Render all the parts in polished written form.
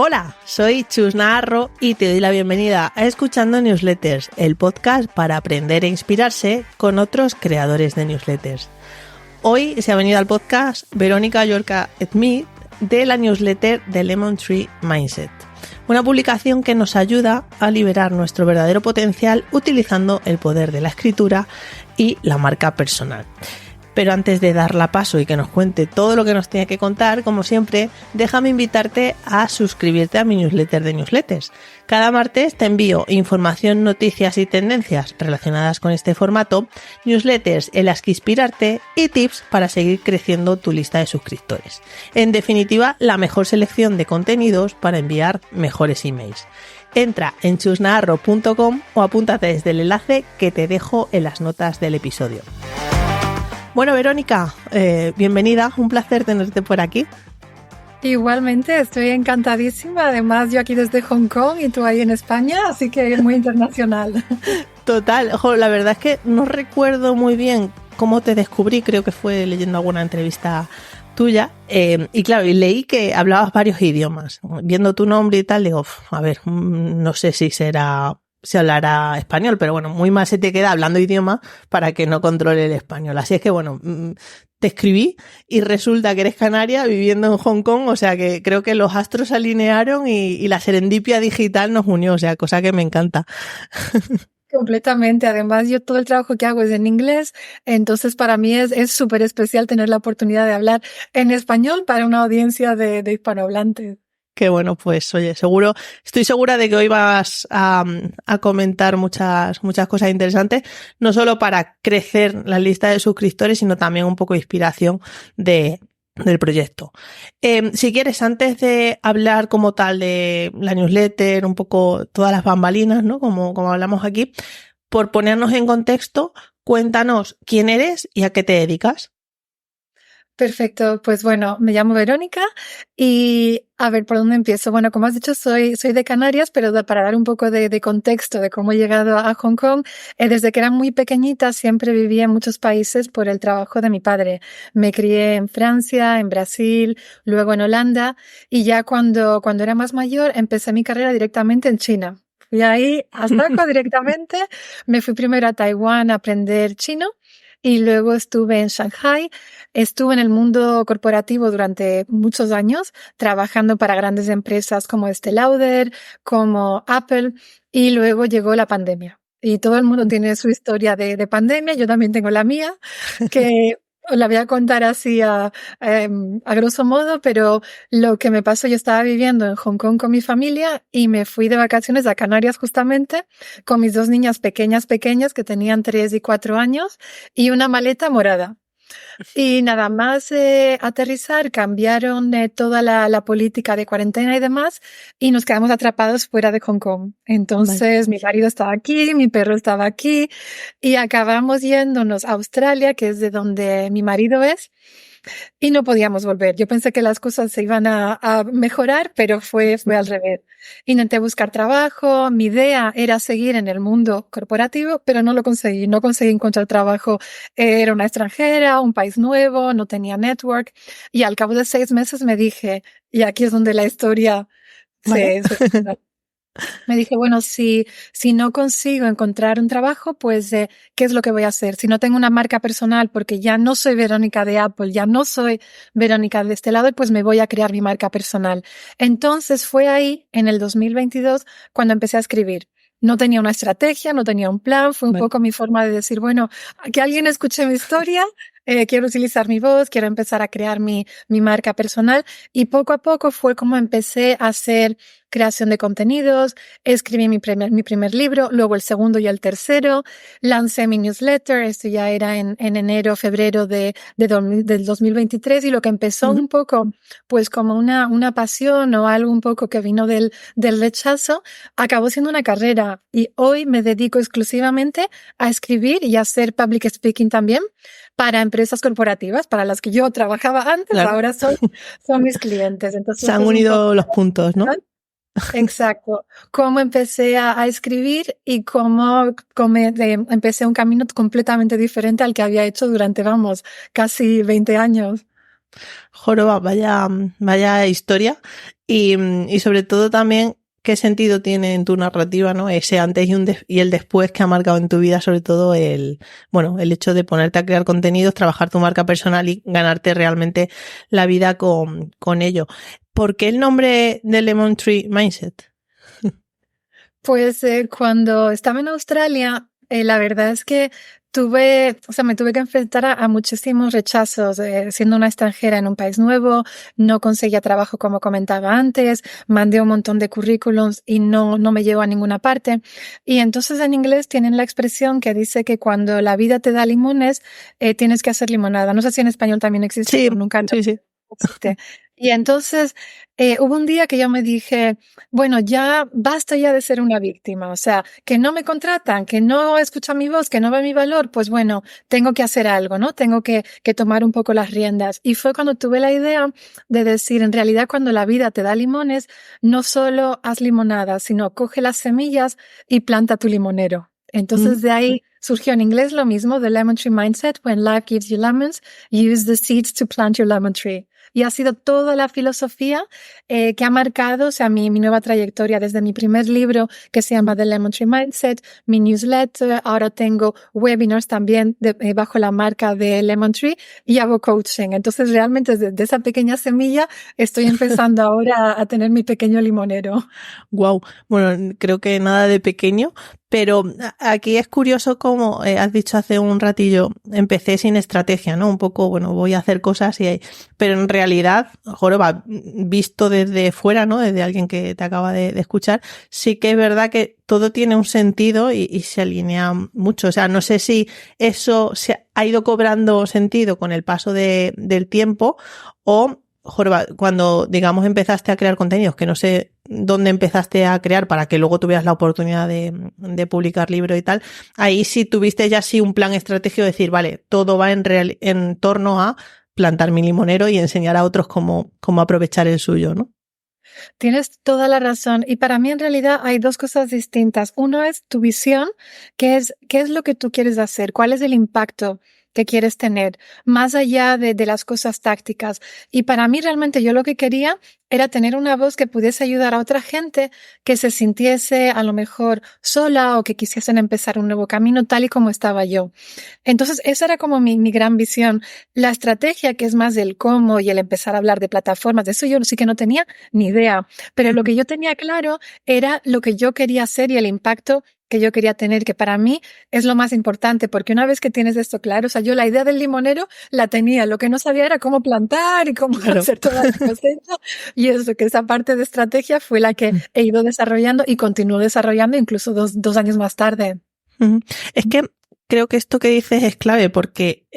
Hola, soy Chus Naharro y te doy la bienvenida a Escuchando Newsletters, el podcast para aprender e inspirarse con otros creadores de newsletters. Hoy se ha venido al podcast Verónica Llorca Smith de la newsletter de Lemon Tree Mindset, una publicación que nos ayuda a liberar nuestro verdadero potencial utilizando el poder de la escritura y la marca personal. Pero antes de darla paso y que nos cuente todo lo que nos tiene que contar, como siempre, déjame invitarte a suscribirte a mi newsletter de newsletters. Cada martes te envío información, noticias y tendencias relacionadas con este formato, newsletters en las que inspirarte y tips para seguir creciendo tu lista de suscriptores. En definitiva, la mejor selección de contenidos para enviar mejores emails. Entra en chusnaharro.com o apúntate desde el enlace que te dejo en las notas del episodio. Bueno, Verónica, bienvenida, un placer tenerte por aquí. Igualmente, estoy encantadísima. Además, yo aquí desde Hong Kong y tú ahí en España, así que es muy internacional. Total, ojo, la verdad es que no recuerdo muy bien cómo te descubrí, creo que fue leyendo alguna entrevista tuya, y claro, y leí que hablabas varios idiomas. Viendo tu nombre y tal, digo, a ver, no sé si hablará español, pero bueno, muy mal se te queda hablando idioma para que no controle el español. Así es que bueno, te escribí y resulta que eres canaria viviendo en Hong Kong, o sea que creo que los astros se alinearon y la serendipia digital nos unió, o sea, cosa que me encanta. Completamente. Además, yo todo el trabajo que hago es en inglés, entonces para mí es súper especial tener la oportunidad de hablar en español para una audiencia de hispanohablantes. Qué bueno, pues oye, estoy segura de que hoy vas a comentar muchas cosas interesantes, no solo para crecer la lista de suscriptores, sino también un poco de inspiración del proyecto. Si quieres, antes de hablar como tal de la newsletter, un poco todas las bambalinas, ¿no? Como hablamos aquí, por ponernos en contexto, cuéntanos quién eres y a qué te dedicas. Perfecto, pues bueno, me llamo Verónica y a ver, ¿por dónde empiezo? Bueno, como has dicho, soy de Canarias, pero para dar un poco de contexto de cómo he llegado a Hong Kong, desde que era muy pequeñita siempre vivía en muchos países por el trabajo de mi padre. Me crié en Francia, en Brasil, luego en Holanda y ya cuando era más mayor empecé mi carrera directamente en China. Fui ahí a saco directamente, me fui primero a Taiwán a aprender chino. Y luego estuve en Shanghai, estuve en el mundo corporativo durante muchos años, trabajando para grandes empresas como Estée Lauder, como Apple, y luego llegó la pandemia. Y todo el mundo tiene su historia de pandemia, yo también tengo la mía, que os la voy a contar así a grosso modo, pero lo que me pasó, yo estaba viviendo en Hong Kong con mi familia y me fui de vacaciones a Canarias justamente con mis dos niñas pequeñas que tenían 3 y 4 años y una maleta morada. Y nada más aterrizar, cambiaron toda la política de cuarentena y demás y nos quedamos atrapados fuera de Hong Kong. Entonces mi marido estaba aquí, mi perro estaba aquí y acabamos yéndonos a Australia, que es de donde mi marido es. Y no podíamos volver. Yo pensé que las cosas se iban a mejorar, pero fue al revés. Intenté buscar trabajo, mi idea era seguir en el mundo corporativo, pero no lo conseguí. No conseguí encontrar trabajo. Era una extranjera, un país nuevo, no tenía network. Y al cabo de 6 meses me dije, y aquí es donde la historia ¿Vale? me dije, bueno, si no consigo encontrar un trabajo, pues, ¿qué es lo que voy a hacer? Si no tengo una marca personal, porque ya no soy Verónica de Apple, ya no soy Verónica de este lado, pues me voy a crear mi marca personal. Entonces fue ahí, en el 2022, cuando empecé a escribir. No tenía una estrategia, no tenía un plan, fue un poco mi forma de decir, bueno, que alguien escuche mi historia, quiero utilizar mi voz, quiero empezar a crear mi marca personal y poco a poco fue como empecé a hacer creación de contenidos, escribí mi primer libro, luego el segundo y el tercero, lancé mi newsletter, esto ya era en enero, febrero del 2023 y lo que empezó un poco pues como una pasión o algo un poco que vino del rechazo, acabó siendo una carrera y hoy me dedico exclusivamente a escribir y a hacer public speaking también para empresas corporativas, para las que yo trabajaba antes, claro. Ahora son mis clientes. Entonces, se han unido los puntos, ¿no? Exacto. Cómo empecé a escribir y cómo empecé un camino completamente diferente al que había hecho durante, casi 20 años. Joroba, vaya historia. Y sobre todo también, ¿qué sentido tiene en tu narrativa, ¿no? Ese antes y el después que ha marcado en tu vida, sobre todo el hecho de ponerte a crear contenidos, trabajar tu marca personal y ganarte realmente la vida con ello. ¿Por qué el nombre de Lemon Tree Mindset? Pues cuando estaba en Australia, la verdad es que me tuve que enfrentar a muchísimos rechazos, siendo una extranjera en un país nuevo, no conseguía trabajo como comentaba antes, mandé un montón de currículums y no me llegó a ninguna parte. Y entonces en inglés tienen la expresión que dice que cuando la vida te da limones, tienes que hacer limonada. No sé si en español también existe, Sí, pero nunca sí. existe. Y entonces hubo un día que yo me dije, bueno, ya basta ya de ser una víctima, o sea, que no me contratan, que no escuchan mi voz, que no ven mi valor, pues bueno, tengo que hacer algo, ¿no? Tengo que tomar un poco las riendas. Y fue cuando tuve la idea de decir, en realidad cuando la vida te da limones, no solo haz limonada, sino coge las semillas y planta tu limonero. Entonces de ahí surgió en inglés lo mismo, The Lemon Tree Mindset, when life gives you lemons, use the seeds to plant your lemon tree. Y ha sido toda la filosofía que ha marcado, o sea, mi nueva trayectoria desde mi primer libro que se llama The Lemon Tree Mindset, mi newsletter, ahora tengo webinars también bajo la marca de Lemon Tree y hago coaching. Entonces realmente desde esa pequeña semilla estoy empezando ahora a tener mi pequeño limonero. Wow. Bueno, creo que nada de pequeño, pero aquí es curioso como has dicho hace un ratillo, empecé sin estrategia, ¿no? Un poco, bueno, voy a hacer cosas pero en realidad, joroba, visto desde fuera, ¿no? Desde alguien que te acaba de escuchar, sí que es verdad que todo tiene un sentido y se alinea mucho. O sea, no sé si eso se ha ido cobrando sentido con el paso del tiempo o joroba, cuando, digamos, empezaste a crear contenidos, que no sé dónde empezaste a crear para que luego tuvieras la oportunidad de publicar libro y tal, ahí sí tuviste ya sí un plan estratégico de decir, vale, todo va en torno a plantar mi limonero y enseñar a otros cómo aprovechar el suyo, ¿no? Tienes toda la razón. Y para mí en realidad hay dos cosas distintas. Uno es tu visión, qué es lo que tú quieres hacer, cuál es el impacto que quieres tener, más allá de las cosas tácticas. Y para mí realmente yo lo que quería era tener una voz que pudiese ayudar a otra gente que se sintiese a lo mejor sola o que quisiesen empezar un nuevo camino tal y como estaba yo. Entonces esa era como mi gran visión. La estrategia, que es más el cómo y el empezar a hablar de plataformas, de eso yo sí que no tenía ni idea. Pero lo que yo tenía claro era lo que yo quería hacer y el impacto que yo quería tener, que para mí es lo más importante, porque una vez que tienes esto claro, o sea, yo la idea del limonero la tenía, lo que no sabía era cómo plantar y cómo hacer toda la cosecha, y eso, que esa parte de estrategia fue la que he ido desarrollando y continúo desarrollando incluso dos años más tarde. Es que creo que esto que dices es clave porque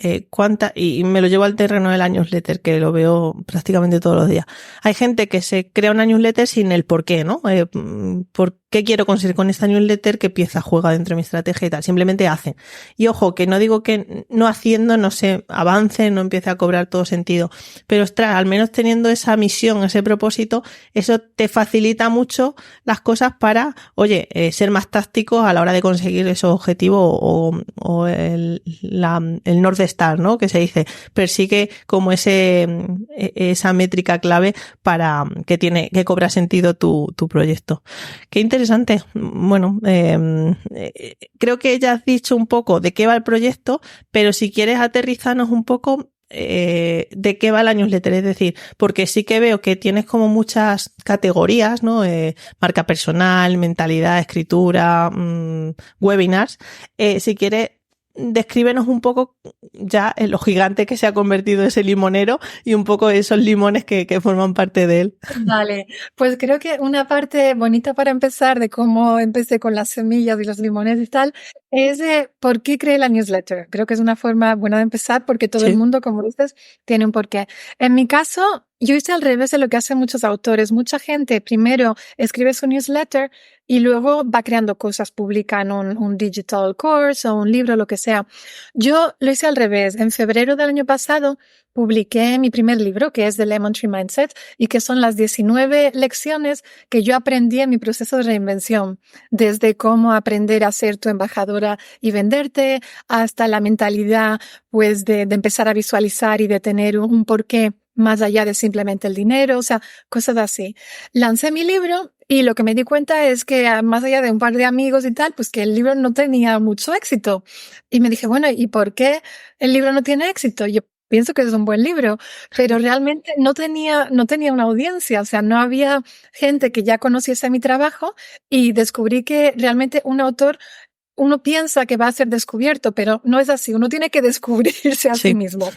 y me lo llevo al terreno de la newsletter, que lo veo prácticamente todos los días. Hay gente que se crea una newsletter sin el por qué, ¿no? ¿Por qué quiero conseguir con esta newsletter? ¿Qué pieza juega dentro de mi estrategia y tal? Simplemente hacen. Y ojo, que no digo que no haciendo no se avance, no empiece a cobrar todo sentido, pero ostras, al menos teniendo esa misión, ese propósito, eso te facilita mucho las cosas para, oye, ser más tácticos a la hora de conseguir esos objetivos o el North Star, ¿no? Que se dice, persigue como esa métrica clave para que cobra sentido tu proyecto. Qué interesante. Bueno, creo que ya has dicho un poco de qué va el proyecto, pero si quieres aterrizarnos un poco de qué va la newsletter, es decir, porque sí que veo que tienes como muchas categorías, ¿no? Marca personal, mentalidad, escritura, webinars. Si quieres, descríbenos un poco ya lo gigante que se ha convertido ese limonero y un poco esos limones que forman parte de él. Vale, pues creo que una parte bonita para empezar de cómo empecé con las semillas y los limones y tal es de por qué creé la newsletter. Creo que es una forma buena de empezar porque todo el mundo, como dices, tiene un porqué. En mi caso, yo hice al revés de lo que hacen muchos autores. Mucha gente primero escribe su newsletter y luego va creando cosas, publican un digital course o un libro, lo que sea. Yo lo hice al revés. En febrero del año pasado publiqué mi primer libro, que es The Lemon Tree Mindset, y que son las 19 lecciones que yo aprendí en mi proceso de reinvención, desde cómo aprender a ser tu embajadora y venderte, hasta la mentalidad, pues, de empezar a visualizar y de tener un porqué más allá de simplemente el dinero, o sea, cosas así. Lancé mi libro y lo que me di cuenta es que más allá de un par de amigos y tal, pues que el libro no tenía mucho éxito. Y me dije, bueno, ¿y por qué el libro no tiene éxito? Yo pienso que es un buen libro, pero realmente no tenía una audiencia, o sea, no había gente que ya conociese mi trabajo y descubrí que realmente un autor uno piensa que va a ser descubierto, pero no es así. Uno tiene que descubrirse a sí mismo.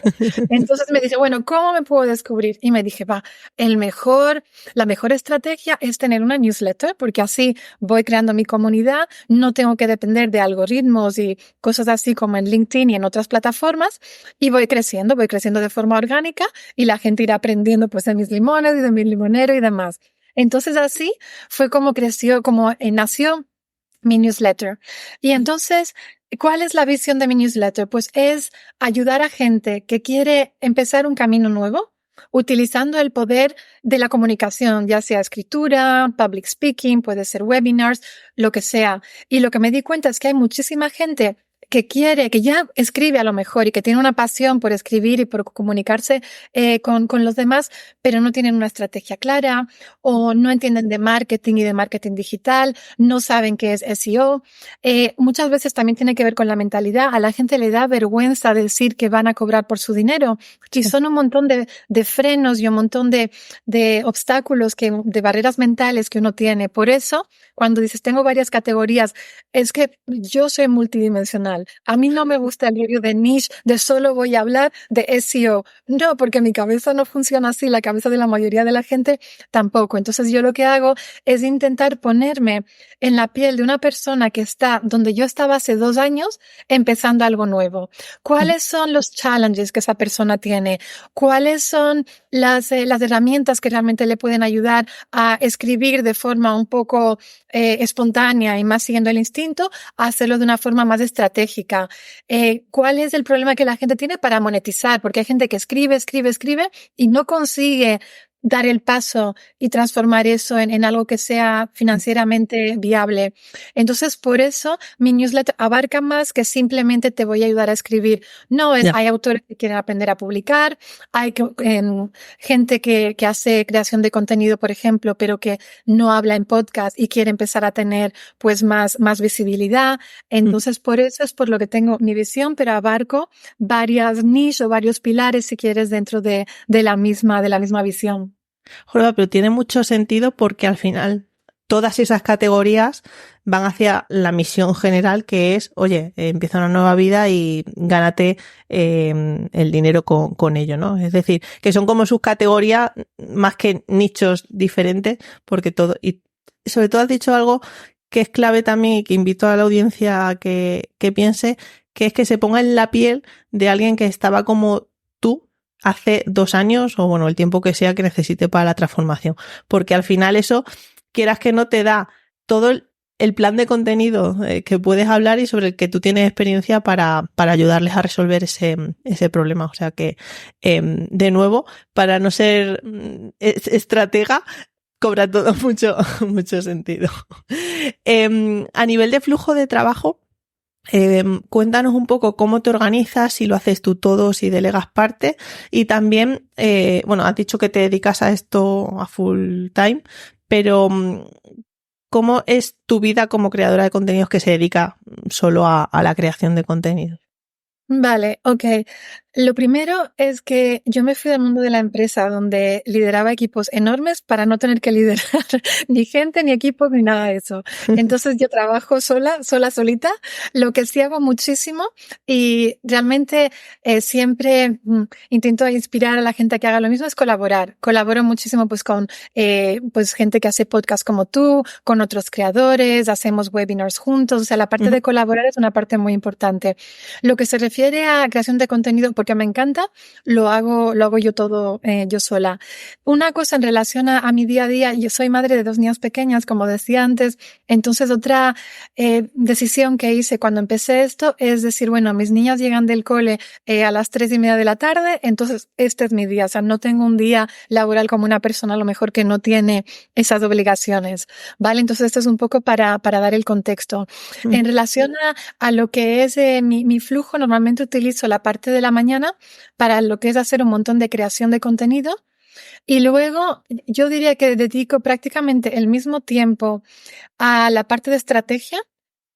Entonces me dice, bueno, ¿cómo me puedo descubrir? Y me dije, la mejor estrategia es tener una newsletter, porque así voy creando mi comunidad, no tengo que depender de algoritmos y cosas así como en LinkedIn y en otras plataformas, y voy creciendo de forma orgánica y la gente irá aprendiendo pues de mis limones y de mi limonero y demás. Entonces así fue como creció, como nació mi newsletter. Y entonces, ¿cuál es la visión de mi newsletter? Pues es ayudar a gente que quiere empezar un camino nuevo, utilizando el poder de la comunicación, ya sea escritura, public speaking, puede ser webinars, lo que sea. Y lo que me di cuenta es que hay muchísima gente que ya escribe a lo mejor y que tiene una pasión por escribir y por comunicarse con los demás, pero no tienen una estrategia clara o no entienden de marketing y de marketing digital, no saben qué es SEO. Muchas veces también tiene que ver con la mentalidad. A la gente le da vergüenza decir que van a cobrar por su dinero. Y son un montón de frenos y un montón de obstáculos, de barreras mentales que uno tiene. Por eso, cuando dices, tengo varias categorías, es que yo soy multidimensional. A mí no me gusta el rollo de niche, de solo voy a hablar de SEO. No, porque mi cabeza no funciona así, la cabeza de la mayoría de la gente tampoco. Entonces yo lo que hago es intentar ponerme en la piel de una persona que está donde yo estaba hace 2 años, empezando algo nuevo. ¿Cuáles son los challenges que esa persona tiene? ¿Cuáles son las herramientas que realmente le pueden ayudar a escribir de forma un poco espontánea y más siguiendo el instinto, a hacerlo de una forma más estratégica? ¿Cuál es el problema que la gente tiene para monetizar? Porque hay gente que escribe y no consigue dar el paso y transformar eso en algo que sea financieramente viable. Entonces, por eso mi newsletter abarca más que simplemente te voy a ayudar a escribir. No, hay autores que quieren aprender a publicar, hay gente que hace creación de contenido, por ejemplo, pero que no habla en podcast y quiere empezar a tener pues más visibilidad. Entonces, por eso es por lo que tengo mi visión, pero abarco varias niches o varios pilares, si quieres, dentro de la misma visión. Jorba, pero tiene mucho sentido porque al final todas esas categorías van hacia la misión general, que es, oye, empieza una nueva vida y gánate el dinero con ello, ¿no? Es decir, que son como subcategorías más que nichos diferentes, porque todo, y sobre todo has dicho algo que es clave también y que invito a la audiencia a que piense, que es que se ponga en la piel de alguien que estaba como tú hace 2 años o bueno, el tiempo que sea que necesite para la transformación. Porque al final eso, quieras que no, te da todo el plan de contenido que puedes hablar y sobre el que tú tienes experiencia para ayudarles a resolver ese problema. O sea que, de nuevo, para no ser estratega, cobra todo mucho sentido. A nivel de flujo de trabajo, cuéntanos un poco cómo te organizas, si lo haces tú todo, si delegas parte y también, bueno, has dicho que te dedicas a esto a full time, pero ¿cómo es tu vida como creadora de contenidos que se dedica solo a la creación de contenidos? Vale, ok. Lo primero es que yo me fui del mundo de la empresa donde lideraba equipos enormes para no tener que liderar ni gente, ni equipos, ni nada de eso. Entonces yo trabajo solita, lo que sí hago muchísimo y realmente siempre intento inspirar a la gente a que haga lo mismo es colaborar. Colaboro muchísimo pues con pues gente que hace podcast como tú, con otros creadores, hacemos webinars juntos, o sea, la parte de colaborar es una parte muy importante. Lo que se refiere a creación de contenido, porque me encanta, lo hago yo todo yo sola. Una cosa en relación a mi día a día, yo soy madre de 2 niñas pequeñas, como decía antes, entonces otra decisión que hice cuando empecé esto es decir, bueno, mis niñas llegan del cole a las 3:30 de la tarde, entonces este es mi día, o sea, no tengo un día laboral como una persona a lo mejor que no tiene esas obligaciones, ¿vale? Entonces esto es un poco para dar el contexto. En relación a lo que es mi flujo, normalmente utilizo la parte de la mañana mañana para lo que es hacer un montón de creación de contenido. Y luego yo diría que dedico prácticamente el mismo tiempo a la parte de estrategia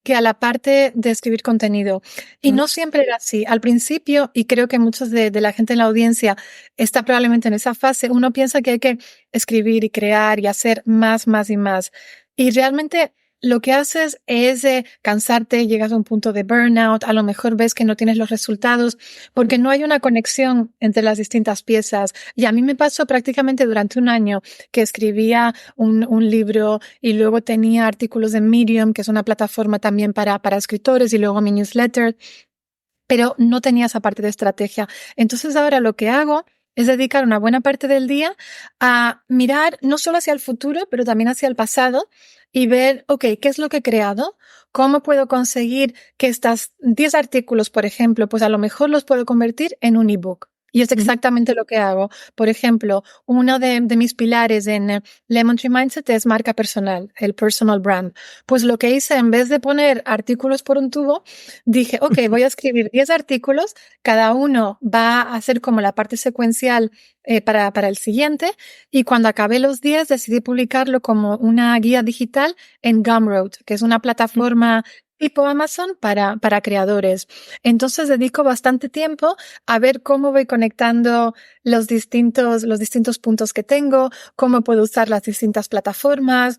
que a la parte de escribir contenido. Y no siempre era así. Al principio, y creo que muchos de la gente en la audiencia está probablemente en esa fase, uno piensa que hay que escribir y crear y hacer más y más. Y realmente lo que haces es cansarte, llegas a un punto de burnout, a lo mejor ves que no tienes los resultados porque no hay una conexión entre las distintas piezas. Y a mí me pasó prácticamente durante un año que escribía un libro y luego tenía artículos en Medium, que es una plataforma también para escritores, y luego mi newsletter, pero no tenía esa parte de estrategia. Entonces ahora lo que hago es dedicar una buena parte del día a mirar no solo hacia el futuro, pero también hacia el pasado y ver, ok, ¿qué es lo que he creado? ¿Cómo puedo conseguir que estas 10 artículos, por ejemplo, pues a lo mejor los puedo convertir en un ebook? Y es exactamente lo que hago. Por ejemplo, uno de mis pilares en Lemon Tree Mindset es marca personal, el personal brand. Pues lo que hice, en vez de poner artículos por un tubo, dije, ok, voy a escribir 10 artículos, cada uno va a hacer como la parte secuencial para el siguiente, y cuando acabé los 10 decidí publicarlo como una guía digital en Gumroad, que es una plataforma tipo Amazon para creadores. Entonces dedico bastante tiempo a ver cómo voy conectando los distintos puntos que tengo, cómo puedo usar las distintas plataformas,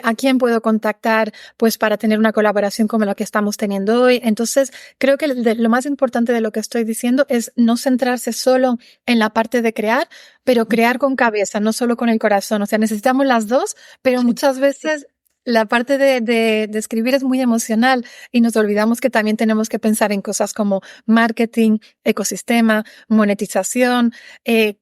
a quién puedo contactar pues para tener una colaboración como la que estamos teniendo hoy. Entonces creo que lo más importante de lo que estoy diciendo es no centrarse solo en la parte de crear, pero crear con cabeza, no solo con el corazón. O sea, necesitamos las dos, pero muchas veces la parte de escribir es muy emocional y nos olvidamos que también tenemos que pensar en cosas como marketing, ecosistema, monetización,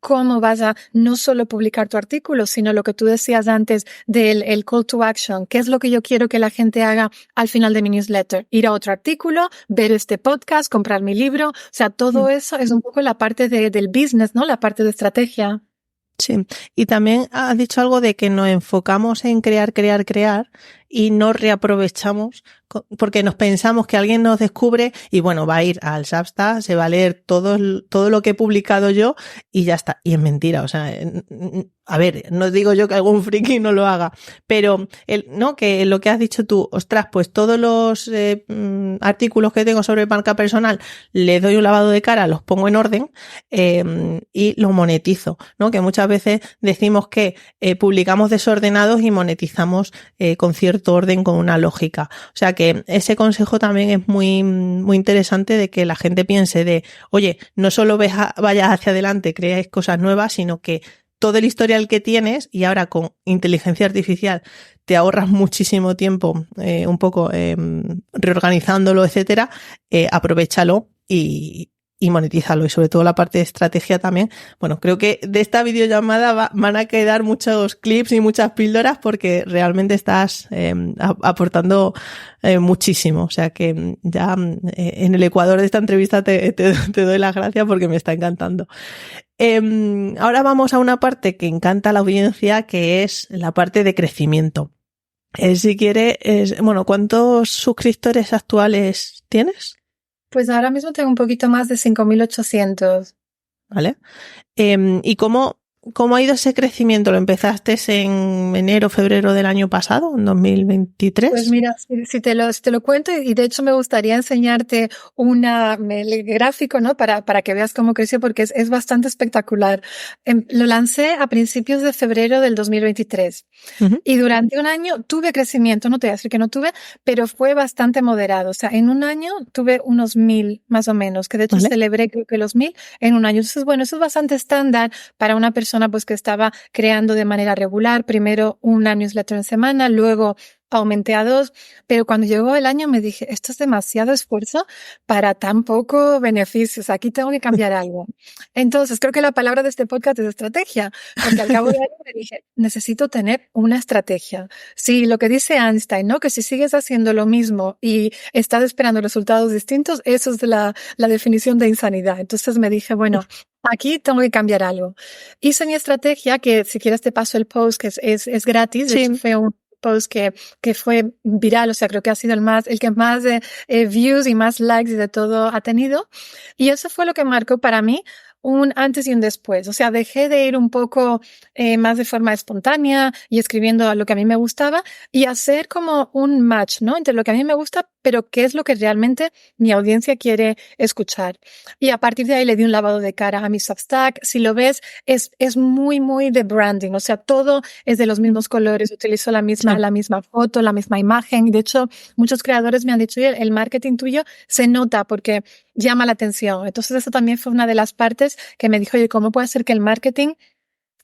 cómo vas a no solo publicar tu artículo, sino lo que tú decías antes del call to action. ¿Qué es lo que yo quiero que la gente haga al final de mi newsletter? Ir a otro artículo, ver este podcast, comprar mi libro. O sea, todo eso es un poco la parte del business, ¿no? La parte de estrategia. Sí, y también has dicho algo de que nos enfocamos en crear y no reaprovechamos porque nos pensamos que alguien nos descubre y bueno, va a ir al Substack, se va a leer todo lo que he publicado yo y ya está. Y es mentira, o sea, a ver, no digo yo que algún friki no lo haga, pero no, que lo que has dicho tú, ostras, pues todos los artículos que tengo sobre marca personal les doy un lavado de cara, los pongo en orden y los monetizo, ¿no? Que muchas veces decimos que publicamos desordenados y monetizamos con cierto orden, con una lógica. O sea que ese consejo también es muy interesante, de que la gente piense de, oye, no solo vayas hacia adelante, crees cosas nuevas, sino que todo el historial que tienes, y ahora con inteligencia artificial te ahorras muchísimo tiempo un poco reorganizándolo, etcétera, aprovéchalo y monetízalo, y sobre todo la parte de estrategia también. Bueno, creo que de esta videollamada van a quedar muchos clips y muchas píldoras porque realmente estás aportando muchísimo. O sea que ya en el ecuador de esta entrevista te doy las gracias porque me está encantando. Ahora vamos a una parte que encanta a la audiencia, que es la parte de crecimiento. Si quieres, bueno, ¿cuántos suscriptores actuales tienes? Pues ahora mismo tengo un poquito más de 5.800. ¿Vale? ¿Y cómo ha ido ese crecimiento? ¿Lo empezaste en enero, febrero del año pasado, en 2023? Pues mira, si te lo cuento, y de hecho me gustaría enseñarte el gráfico, ¿no? Para que veas cómo creció, porque es bastante espectacular. Lo lancé a principios de febrero del 2023. Uh-huh. Y durante un año tuve crecimiento, no te voy a decir que no tuve, pero fue bastante moderado. O sea, en un año tuve unos 1.000 más o menos, que de hecho celebré creo que los 1.000 en un año. Entonces, bueno, eso es bastante estándar para una persona pues que estaba creando de manera regular, primero una newsletter en semana, luego aumenté a 2, pero cuando llegó el año me dije, esto es demasiado esfuerzo para tan poco beneficios, aquí tengo que cambiar algo. Entonces creo que la palabra de este podcast es estrategia, porque al cabo de año me dije, necesito tener una estrategia. Sí, lo que dice Einstein, ¿no? Que si sigues haciendo lo mismo y estás esperando resultados distintos, eso es la definición de insanidad. Entonces me dije, bueno, aquí tengo que cambiar algo. Hice mi estrategia, que si quieres te paso el post, que es gratis. Sí. De hecho, fue un post que fue viral, o sea, creo que ha sido el que más views y más likes y de todo ha tenido. Y eso fue lo que marcó para mí un antes y un después. O sea, dejé de ir un poco más de forma espontánea y escribiendo a lo que a mí me gustaba y hacer como un match, ¿no? Entre lo que a mí me gusta, pero qué es lo que realmente mi audiencia quiere escuchar. Y a partir de ahí le di un lavado de cara a mi Substack. Si lo ves, es muy, muy de branding. O sea, todo es de los mismos colores. Utilizo la misma foto, la misma imagen. De hecho, muchos creadores me han dicho, oye, el marketing tuyo se nota porque llama la atención. Entonces, eso también fue una de las partes que me dijo, oye, ¿cómo puede ser que el marketing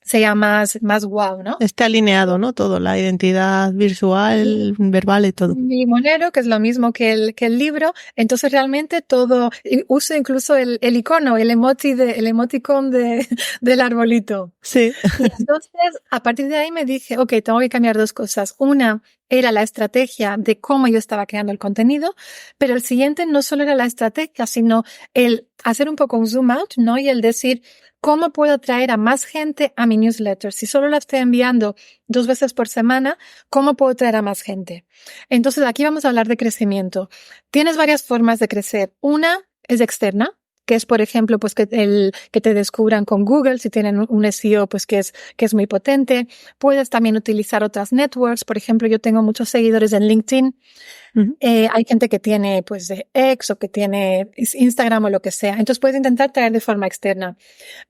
sea más wow, ¿no? Esté alineado, ¿no? Todo, la identidad visual, verbal y todo. Mi monero, que es lo mismo que el libro. Entonces, realmente todo, uso incluso el icono, el emoticon del arbolito. Sí. Y entonces, a partir de ahí me dije, ok, tengo que cambiar dos cosas. Una era la estrategia de cómo yo estaba creando el contenido, pero el siguiente no solo era la estrategia, sino el hacer un poco un zoom out, ¿no? Y el decir, ¿cómo puedo atraer a más gente a mi newsletter? Si solo la estoy enviando 2 veces por semana, ¿cómo puedo traer a más gente? Entonces, aquí vamos a hablar de crecimiento. Tienes varias formas de crecer. Una es externa, que es, por ejemplo, pues que te descubran con Google, si tienen un SEO, pues que es muy potente. Puedes también utilizar otras networks. Por ejemplo, yo tengo muchos seguidores en LinkedIn. Uh-huh. Hay gente que tiene, pues, de X o que tiene Instagram o lo que sea. Entonces puedes intentar traer de forma externa.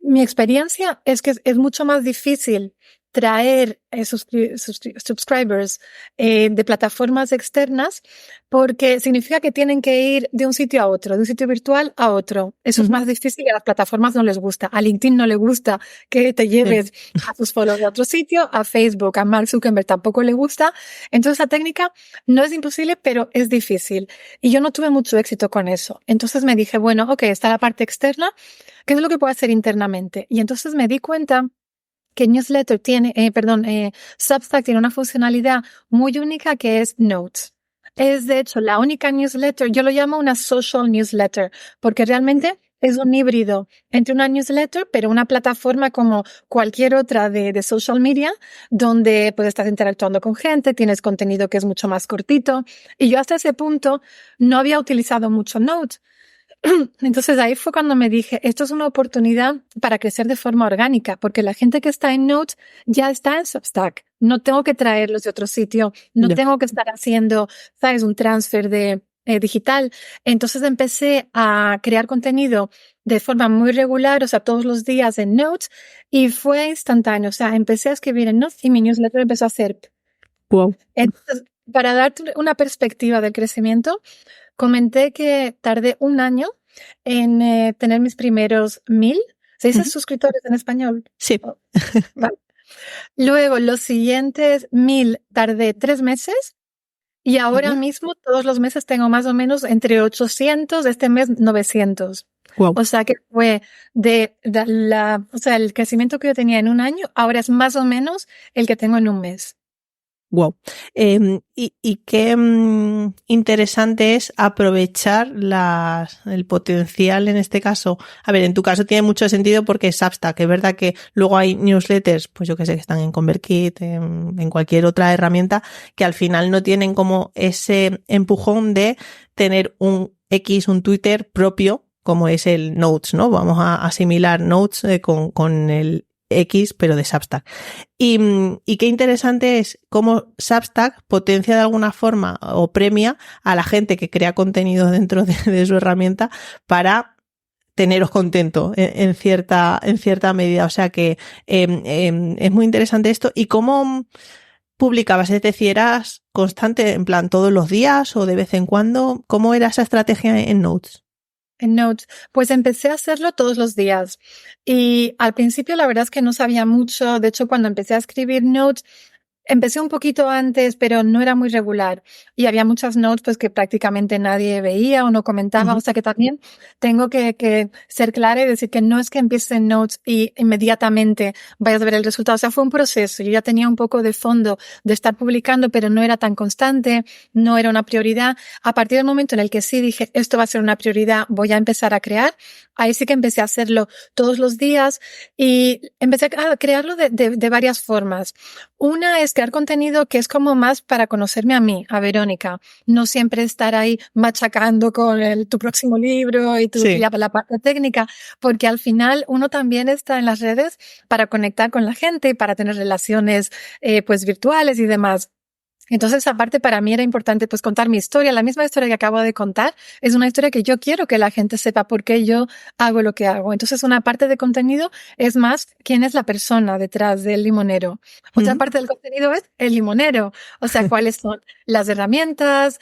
Mi experiencia es que es mucho más difícil traer subscribers de plataformas externas porque significa que tienen que ir de un sitio a otro, de un sitio virtual a otro. Eso es más difícil y a las plataformas no les gusta. A LinkedIn no le gusta que te lleves a tus followers de otro sitio, a Facebook, a Mark Zuckerberg tampoco le gusta. Entonces la técnica no es imposible, pero es difícil. Y yo no tuve mucho éxito con eso. Entonces me dije, bueno, ok, está la parte externa, ¿qué es lo que puedo hacer internamente? Y entonces me di cuenta que Substack tiene una funcionalidad muy única que es Notes. Es de hecho la única newsletter, yo lo llamo una social newsletter, porque realmente es un híbrido entre una newsletter, pero una plataforma como cualquier otra de social media, donde pues estás interactuando con gente, tienes contenido que es mucho más cortito. Y yo hasta ese punto no había utilizado mucho Notes. Entonces ahí fue cuando me dije, esto es una oportunidad para crecer de forma orgánica, porque la gente que está en Notes ya está en Substack. No tengo que traerlos de otro sitio, no tengo que estar haciendo, ¿sabes?, un transfer de digital. Entonces empecé a crear contenido de forma muy regular, o sea, todos los días en Notes, y fue instantáneo. O sea, empecé a escribir en Notes y mi newsletter empezó a hacer. Wow. Entonces, para darte una perspectiva del crecimiento, comenté que tardé 1 año en tener mis primeros 1,000. ¿Se dice suscriptores en español? Sí. Vale. Luego, los siguientes 1,000 tardé 3 meses y ahora mismo todos los meses tengo más o menos entre 800, este mes 900. Wow. O sea que fue el crecimiento que yo tenía en 1 año, ahora es más o menos el que tengo en 1 mes. Wow. Y qué interesante es aprovechar el potencial en este caso. A ver, en tu caso tiene mucho sentido porque es Substack. Es verdad que luego hay newsletters, pues yo que sé, que están en ConvertKit, en cualquier otra herramienta, que al final no tienen como ese empujón de tener un Twitter propio, como es el Notes, ¿no? Vamos a asimilar Notes con el X, pero de Substack. Y qué interesante es cómo Substack potencia de alguna forma o premia a la gente que crea contenido dentro de su herramienta para teneros contento en cierta medida. O sea que es muy interesante esto. ¿Y cómo publicabas? Es decir, ¿eras constante en plan todos los días o de vez en cuando? ¿Cómo era esa estrategia en Notes? En Notes, pues empecé a hacerlo todos los días y al principio la verdad es que no sabía mucho. De hecho, cuando empecé a escribir Notes, empecé un poquito antes, pero no era muy regular y había muchas notes pues que prácticamente nadie veía o no comentaba. O sea que también tengo que ser clara y decir que no es que empieces en Notes y inmediatamente vayas a ver el resultado. O sea, fue un proceso. Yo ya tenía un poco de fondo de estar publicando, pero no era tan constante, no era una prioridad. A partir del momento en el que sí dije, esto va a ser una prioridad, voy a empezar a crear, ahí sí que empecé a hacerlo todos los días y empecé a crearlo de varias formas. Una es pues crear contenido que es como más para conocerme a mí, a Verónica. No siempre estar ahí machacando con tu próximo libro y la parte técnica, porque al final uno también está en las redes para conectar con la gente, para tener relaciones pues virtuales y demás. Entonces, aparte, para mí era importante pues contar mi historia. La misma historia que acabo de contar es una historia que yo quiero que la gente sepa por qué yo hago lo que hago. Entonces, una parte de contenido es más quién es la persona detrás del limonero. Otra parte del contenido es el limonero. O sea, cuáles son las herramientas.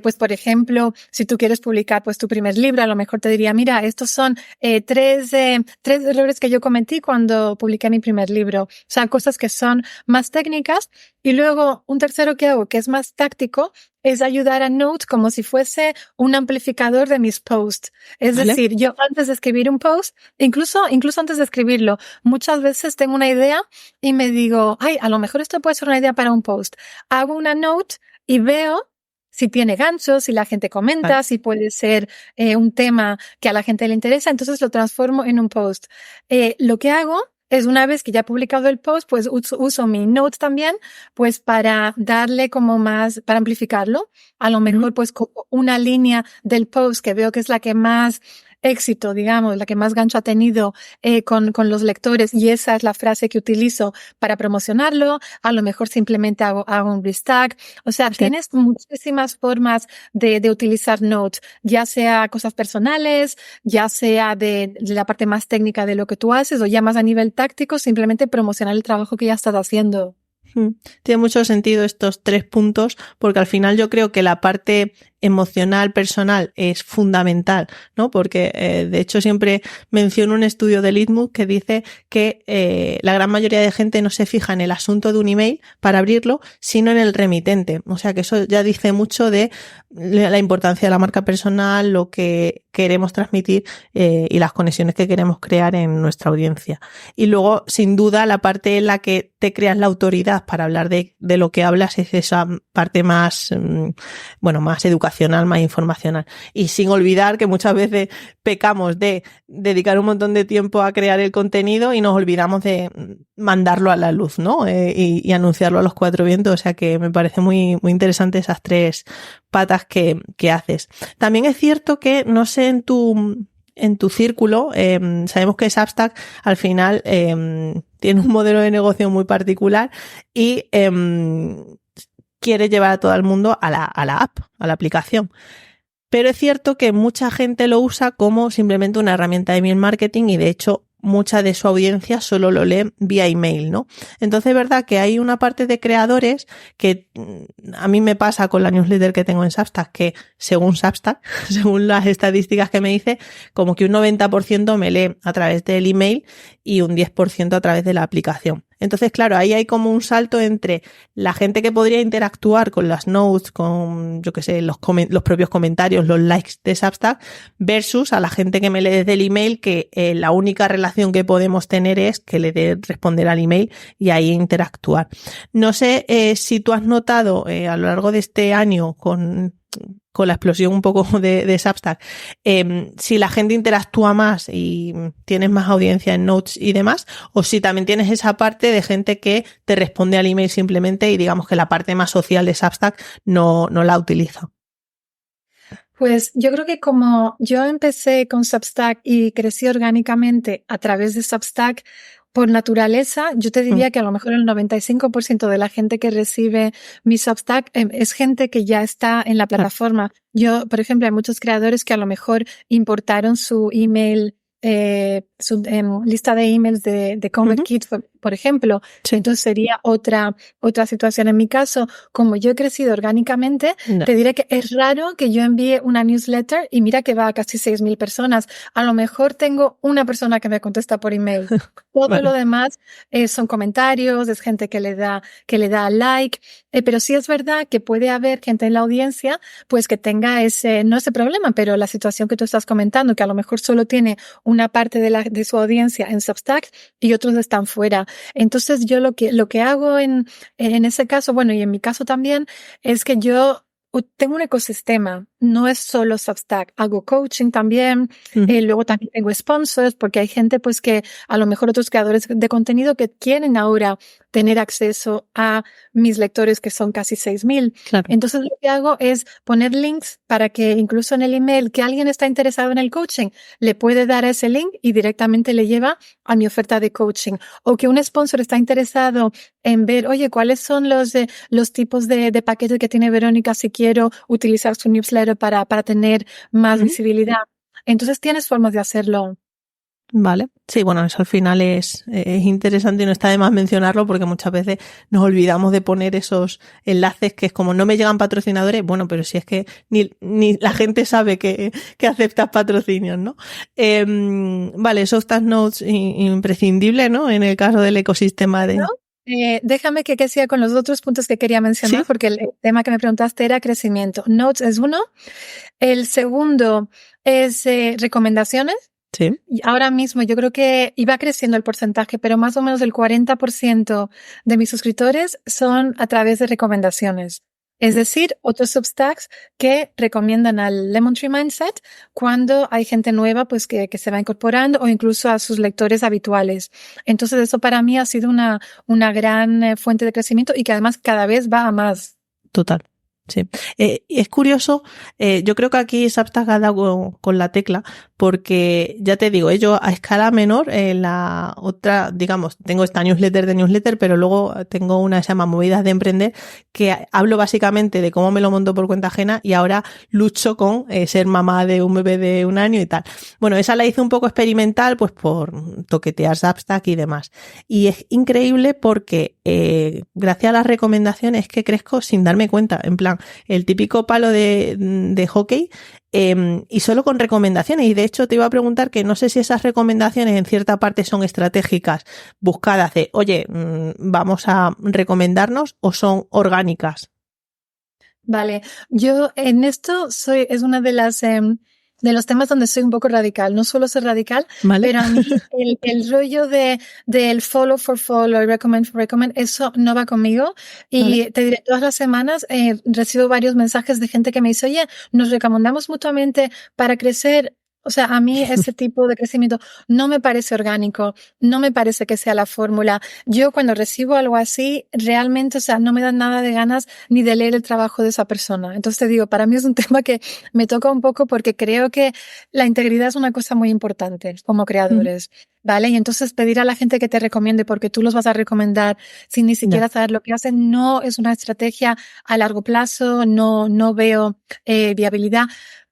Pues, por ejemplo, si tú quieres publicar pues tu primer libro, a lo mejor te diría, mira, estos son tres errores que yo cometí cuando publiqué mi primer libro. O sea, cosas que son más técnicas. Y luego, un tercero que hago, que es más táctico, es ayudar a Note como si fuese un amplificador de mis posts. Es decir, yo antes de escribir un post, incluso antes de escribirlo, muchas veces tengo una idea y me digo, ay, a lo mejor esto puede ser una idea para un post. Hago una Note y veo si tiene ganchos, si la gente comenta, si puede ser un tema que a la gente le interesa, entonces lo transformo en un post. Lo que hago es una vez que ya he publicado el post, pues uso mi note también, pues para darle como más, para amplificarlo. A lo mejor pues una línea del post que veo que es la que más éxito, digamos, la que más gancho ha tenido con los lectores, y esa es la frase que utilizo para promocionarlo. A lo mejor simplemente hago un restag. O sea, tienes muchísimas formas de utilizar Note, ya sea cosas personales, ya sea de la parte más técnica de lo que tú haces, o ya más a nivel táctico, simplemente promocionar el trabajo que ya estás haciendo. Tiene mucho sentido estos 3 puntos, porque al final yo creo que la parte emocional, personal, es fundamental, ¿no? Porque, de hecho, siempre menciono un estudio de Litmus que dice que la gran mayoría de gente no se fija en el asunto de un email para abrirlo, sino en el remitente. O sea, que eso ya dice mucho de la importancia de la marca personal, lo que queremos transmitir y las conexiones que queremos crear en nuestra audiencia. Y luego, sin duda, la parte en la que te creas la autoridad para hablar de lo que hablas es esa parte más, más educacional, más informacional. Y sin olvidar que muchas veces pecamos de dedicar un montón de tiempo a crear el contenido y nos olvidamos de mandarlo a la luz, ¿no? Y anunciarlo a los 4 vientos. O sea que me parece muy, muy interesante esas 3 patas que haces. También es cierto que, no sé, en tu círculo, sabemos que Substack al final tiene un modelo de negocio muy particular y quiere llevar a todo el mundo a la app, a la aplicación. Pero es cierto que mucha gente lo usa como simplemente una herramienta de email marketing y de hecho mucha de su audiencia solo lo lee vía email, ¿no? Entonces es verdad que hay una parte de creadores que a mí me pasa con la newsletter que tengo en Substack, que según Substack, según las estadísticas que me dice, como que un 90% me lee a través del email y un 10% a través de la aplicación. Entonces, claro, ahí hay como un salto entre la gente que podría interactuar con las notes, con, yo qué sé, los propios comentarios, los likes de Substack, versus a la gente que me lee desde el email, que la única relación que podemos tener es que le dé responder al email y ahí interactuar. No sé si tú has notado a lo largo de este año con la explosión un poco de Substack, si la gente interactúa más y tienes más audiencia en Notes y demás, o si también tienes esa parte de gente que te responde al email simplemente y digamos que la parte más social de Substack no la utiliza. Pues yo creo que como yo empecé con Substack y crecí orgánicamente a través de Substack, por naturaleza, yo te diría que a lo mejor el 95% de la gente que recibe mi Substack es gente que ya está en la plataforma. Yo, por ejemplo, hay muchos creadores que a lo mejor importaron su email, su lista de emails de ConvertKit, por ejemplo. Sí. Entonces sería otra situación. En mi caso, como yo he crecido orgánicamente, te diré que es raro que yo envíe una newsletter y mira que va a casi 6.000 personas. A lo mejor tengo una persona que me contesta por email. Todo lo demás son comentarios, es gente que le da like, pero sí es verdad que puede haber gente en la audiencia pues que tenga no ese problema, pero la situación que tú estás comentando, que a lo mejor solo tiene una parte de su audiencia en Substack y otros están fuera. Entonces yo lo que hago en ese caso, bueno, y en mi caso también, es que yo tengo un ecosistema. no es solo Substack, hago coaching también, luego también tengo sponsors, porque hay gente pues que a lo mejor otros creadores de contenido que quieren ahora tener acceso a mis lectores, que son casi 6,000. Claro. Entonces lo que hago es poner links para que incluso en el email que alguien está interesado en el coaching le puede dar ese link y directamente le lleva a mi oferta de coaching. O que un sponsor está interesado en ver, oye, ¿cuáles son los tipos de paquetes que tiene Verónica si quiero utilizar su newsletter para tener más visibilidad? Entonces tienes formas de hacerlo. Vale. Sí, bueno, eso al final es interesante y no está de más mencionarlo porque muchas veces nos olvidamos de poner esos enlaces que es como no me llegan patrocinadores, bueno, pero si es que ni la gente sabe que aceptas patrocinios, ¿no? Vale, Substack Notes imprescindible, ¿no? En el caso del ecosistema de... ¿No? Déjame que siga con los otros puntos que quería mencionar, ¿sí? Porque el tema que me preguntaste era crecimiento. Notes es uno. El segundo es recomendaciones. Sí. Y ahora mismo yo creo que iba creciendo el porcentaje, pero más o menos el 40% de mis suscriptores son a través de recomendaciones. Es decir, otros Substacks que recomiendan al Lemon Tree Mindset cuando hay gente nueva pues que se va incorporando o incluso a sus lectores habituales. Entonces eso para mí ha sido una gran fuente de crecimiento y que además cada vez va a más. Total. Sí. Es curioso, yo creo que aquí Substack ha dado con la tecla porque, ya te digo, yo a escala menor, la otra, digamos, tengo esta newsletter de newsletter, pero luego tengo una que se llama Movidas de Emprender, que hablo básicamente de cómo me lo monto por cuenta ajena y ahora lucho con ser mamá de un bebé de 1 año y tal. Bueno, esa la hice un poco experimental, pues por toquetear Substack y demás. Y es increíble porque gracias a las recomendaciones que crezco sin darme cuenta, en plan, el típico palo de hockey y solo con recomendaciones. Y de hecho te iba a preguntar que no sé si esas recomendaciones en cierta parte son estratégicas buscadas de, oye, vamos a recomendarnos o son orgánicas. Vale, yo en esto es una de los temas donde soy un poco radical. No suelo ser radical, ¿vale? Pero a mí el rollo del follow for follow, recommend for recommend, eso no va conmigo. Y ¿vale? Te diré, todas las semanas recibo varios mensajes de gente que me dice, oye, nos recomendamos mutuamente para crecer. O sea, a mí ese tipo de crecimiento no me parece orgánico, no me parece que sea la fórmula. Yo cuando recibo algo así, realmente, o sea, no me dan nada de ganas ni de leer el trabajo de esa persona. Entonces te digo, para mí es un tema que me toca un poco porque creo que la integridad es una cosa muy importante como creadores, ¿vale? Y entonces pedir a la gente que te recomiende porque tú los vas a recomendar sin ni siquiera saber lo que hacen no es una estrategia a largo plazo, no veo viabilidad.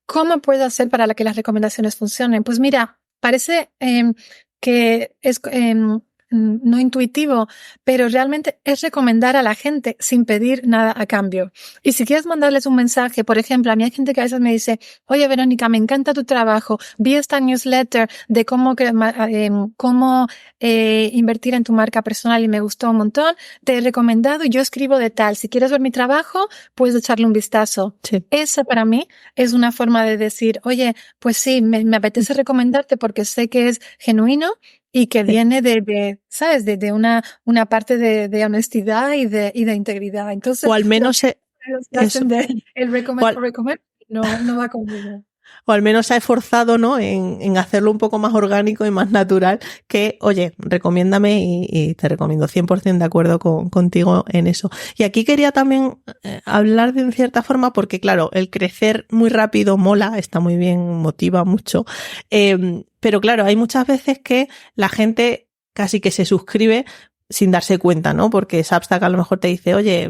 ¿Cómo puedo hacer para que las recomendaciones funcionen? Pues mira, parece que es no intuitivo, pero realmente es recomendar a la gente sin pedir nada a cambio. Y si quieres mandarles un mensaje, por ejemplo, a mí hay gente que a veces me dice, oye Verónica, me encanta tu trabajo, vi esta newsletter de cómo invertir en tu marca personal y me gustó un montón, te he recomendado y yo escribo de tal, si quieres ver mi trabajo, puedes echarle un vistazo. Sí. Esa para mí es una forma de decir, oye, pues sí, me apetece recomendarte porque sé que es genuino y que viene ¿sabes? De una parte de honestidad y de integridad. Entonces, o al menos el recommend no va conmigo. O al menos se ha esforzado, ¿no? En hacerlo un poco más orgánico y más natural que, oye, recomiéndame y te recomiendo 100% de acuerdo contigo en eso. Y aquí quería también hablar de cierta forma porque, claro, el crecer muy rápido mola, está muy bien, motiva mucho. Pero claro, hay muchas veces que la gente casi que se suscribe sin darse cuenta, ¿no? Porque Substack a lo mejor te dice, oye,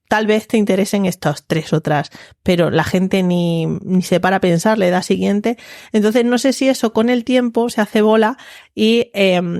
tal vez te interesen estas 3 otras, pero la gente ni se para a pensar, le da siguiente. Entonces no sé si eso con el tiempo se hace bola y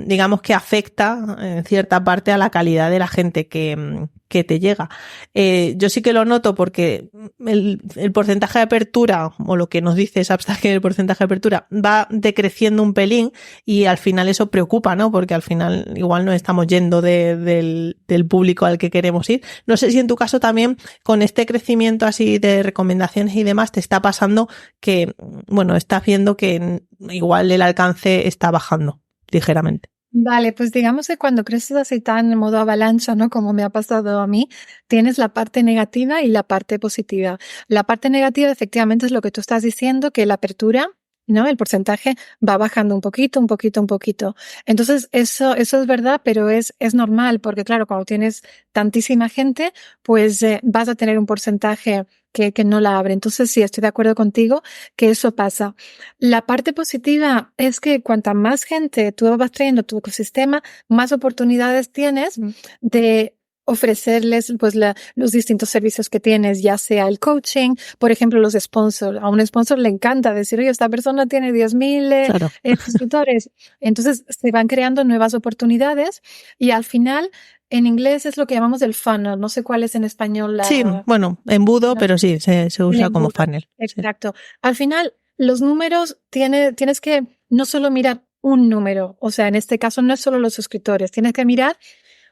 digamos que afecta en cierta parte a la calidad de la gente que te llega. Yo sí que lo noto porque el porcentaje de apertura, o lo que nos dice Substack que el porcentaje de apertura va decreciendo un pelín y al final eso preocupa, ¿no? Porque al final igual no estamos yendo del público al que queremos ir. No sé si en tu caso también con este crecimiento así de recomendaciones y demás te está pasando que, bueno, estás viendo que igual el alcance está bajando ligeramente. Vale, pues digamos que cuando creces así tan en modo avalancha, ¿no? Como me ha pasado a mí, tienes la parte negativa y la parte positiva. La parte negativa efectivamente es lo que tú estás diciendo, que la apertura, ¿no? El porcentaje va bajando un poquito, un poquito, un poquito. Entonces, eso es verdad, pero es normal, porque claro, cuando tienes tantísima gente, pues vas a tener un porcentaje que no la abre. Entonces, sí, estoy de acuerdo contigo que eso pasa. La parte positiva es que cuanta más gente tú vas trayendo a tu ecosistema, más oportunidades tienes de ofrecerles pues los distintos servicios que tienes, ya sea el coaching, por ejemplo, los sponsors. A un sponsor le encanta decir, oye, esta persona tiene 10.000 Claro. suscriptores. Entonces se van creando nuevas oportunidades y al final, en inglés es lo que llamamos el funnel. No sé cuál es en español Sí, bueno, embudo, pero sí, se el usa como embudo. funnel. Sí. Exacto. Al final, los números tienes que no solo mirar un número, o sea, en este caso no es solo los suscriptores, tienes que mirar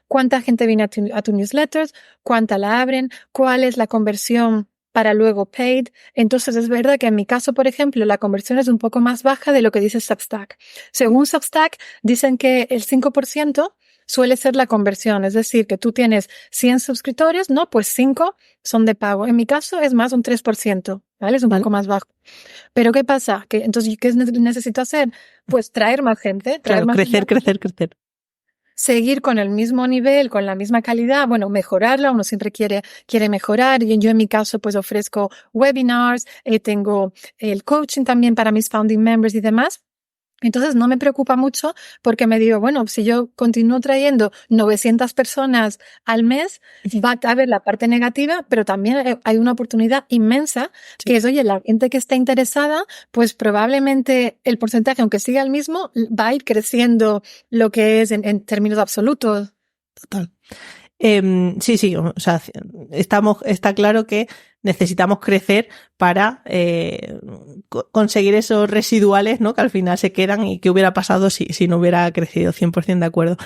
cuánta gente viene a tu newsletters, cuánta la abren, cuál es la conversión para luego paid. Entonces es verdad que en mi caso, por ejemplo, la conversión es un poco más baja de lo que dice Substack. Según Substack, dicen que el 5% suele ser la conversión, es decir, que tú tienes 100 suscriptores, ¿no? Pues 5 son de pago. En mi caso es más un 3%, ¿vale? Es un poco más bajo. Pero ¿qué pasa? Que entonces, ¿qué necesito hacer? Pues traer más gente, Claro, crecer. seguir con el mismo nivel, con la misma calidad, bueno, mejorarla, uno siempre quiere mejorar. Y yo en mi caso pues ofrezco webinars, tengo el coaching también para mis founding members y demás. Entonces no me preocupa mucho porque me digo, bueno, si yo continúo trayendo 900 personas al mes, va a haber la parte negativa, pero también hay una oportunidad inmensa que es, oye, la gente que esté interesada, pues probablemente el porcentaje, aunque siga el mismo, va a ir creciendo lo que es en términos absolutos. Total. Sí, o sea, está claro que necesitamos crecer para conseguir esos residuales, ¿no? Que al final se quedan y qué hubiera pasado si no hubiera crecido, 100% de acuerdo.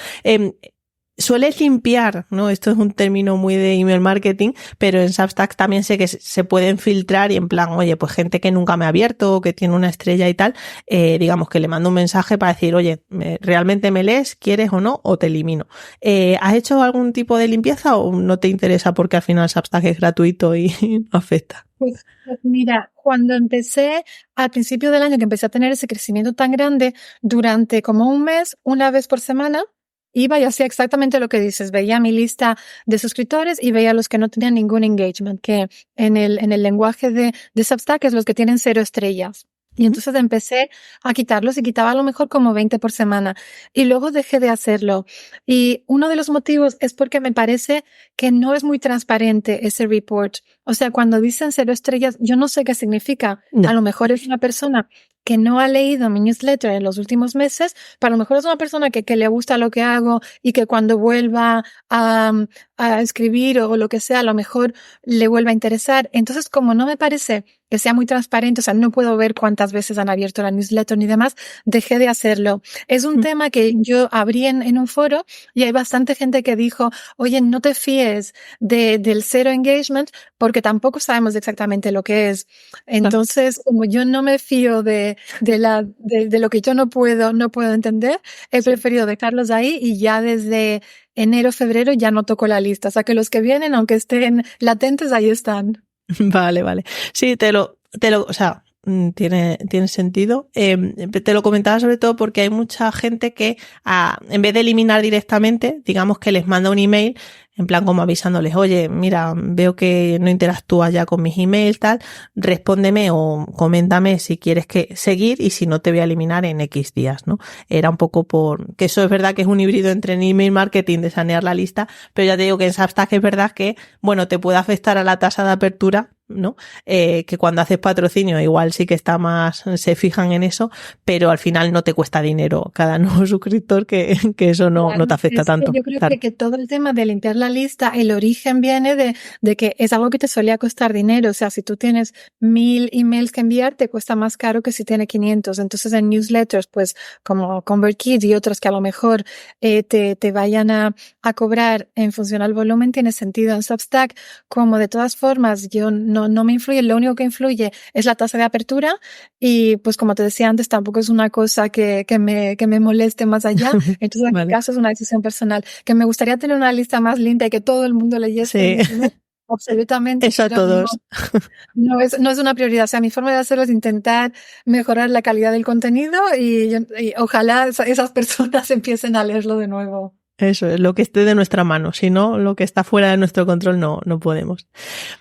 Sueles limpiar, ¿no? Esto es un término muy de email marketing, pero en Substack también sé que se pueden filtrar y en plan, oye, pues gente que nunca me ha abierto o que tiene una estrella y tal, digamos que le mando un mensaje para decir, oye, ¿realmente me lees? ¿Quieres o no? O te elimino. ¿Has hecho algún tipo de limpieza o no te interesa porque al final Substack es gratuito y no afecta? Pues mira, cuando empecé, al principio del año que empecé a tener ese crecimiento tan grande, durante como un mes, una vez por semana, iba y hacía exactamente lo que dices. Veía mi lista de suscriptores y veía los que no tenían ningún engagement, que en el lenguaje de Substack es los que tienen 0 estrellas. Y entonces empecé a quitarlos y quitaba a lo mejor como 20 por semana. Y luego dejé de hacerlo. Y uno de los motivos es porque me parece que no es muy transparente ese report. O sea, cuando dicen 0 estrellas, yo no sé qué significa. No. A lo mejor es una persona que no ha leído mi newsletter en los últimos meses, pero a lo mejor es una persona que le gusta lo que hago y que cuando vuelva a escribir o lo que sea, a lo mejor le vuelva a interesar. Entonces, como no me parece que sea muy transparente, o sea, no puedo ver cuántas veces han abierto la newsletter ni demás, dejé de hacerlo. Es un tema que yo abrí en un foro y hay bastante gente que dijo, oye, no te fíes del 0 engagement porque tampoco sabemos exactamente lo que es. Entonces, como yo no me fío de lo que yo no puedo entender, he preferido dejarlos ahí y ya desde enero, febrero ya no toco la lista. O sea, que los que vienen, aunque estén latentes, ahí están. Vale. Sí, o sea, tiene sentido. Te lo comentaba sobre todo porque hay mucha gente que, en vez de eliminar directamente, digamos que les manda un email, en plan como avisándoles, oye, mira, veo que no interactúas ya con mis emails, tal, respóndeme o coméntame si quieres seguir y si no te voy a eliminar en X días, ¿no? Era un poco que eso es verdad que es un híbrido entre email marketing de sanear la lista, pero ya te digo que en Substack es verdad que, bueno, te puede afectar a la tasa de apertura, ¿no? Que cuando haces patrocinio igual sí que se fijan en eso, pero al final no te cuesta dinero cada nuevo suscriptor, que eso no te afecta tanto. Yo creo que todo el tema de limpiar la lista, el origen viene de que es algo que te solía costar dinero. O sea, si tú tienes 1.000 emails que enviar, te cuesta más caro que si tienes 500. Entonces en newsletters, pues como ConvertKit y otros que a lo mejor te vayan a cobrar en función al volumen, tiene sentido. En Substack, como de todas formas yo no me influye. Lo único que influye es la tasa de apertura y pues como te decía antes, tampoco es una cosa que me moleste más allá. Entonces en mi caso es una decisión personal. Que me gustaría tener una lista más limpia y que todo el mundo leyese Sí. mis emails, absolutamente. Eso a Pero todos. no es una prioridad. O sea, mi forma de hacerlo es intentar mejorar la calidad del contenido y ojalá esas personas empiecen a leerlo de nuevo. Eso es lo que esté de nuestra mano. Si no, lo que está fuera de nuestro control no podemos.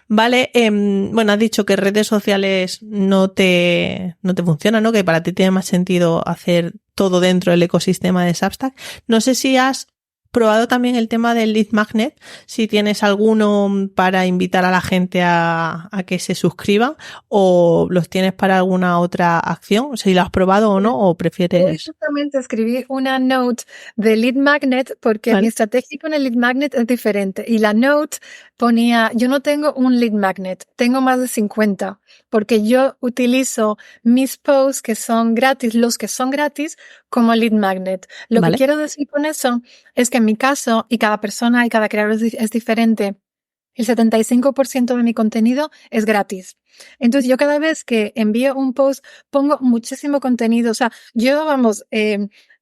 Vale, bueno, has dicho que redes sociales no te funcionan, ¿no? Que para ti tiene más sentido hacer todo dentro del ecosistema de Substack. No sé si has probado también el tema del lead magnet, si tienes alguno para invitar a la gente a que se suscriba o los tienes para alguna otra acción, si lo has probado o no, o Hoy prefieres... justamente escribí una note de lead magnet porque mi ¿Vale? estrategia con el lead magnet es diferente. Y la note ponía, yo no tengo un lead magnet, tengo más de 50, porque yo utilizo mis posts que son gratis, los que son gratis, como lead magnet. Lo que ¿Vale? quiero decir con eso es que en mi caso, y cada persona y cada creador es diferente, el 75% de mi contenido es gratis. Entonces yo cada vez que envío un post pongo muchísimo contenido. O sea, yo, vamos,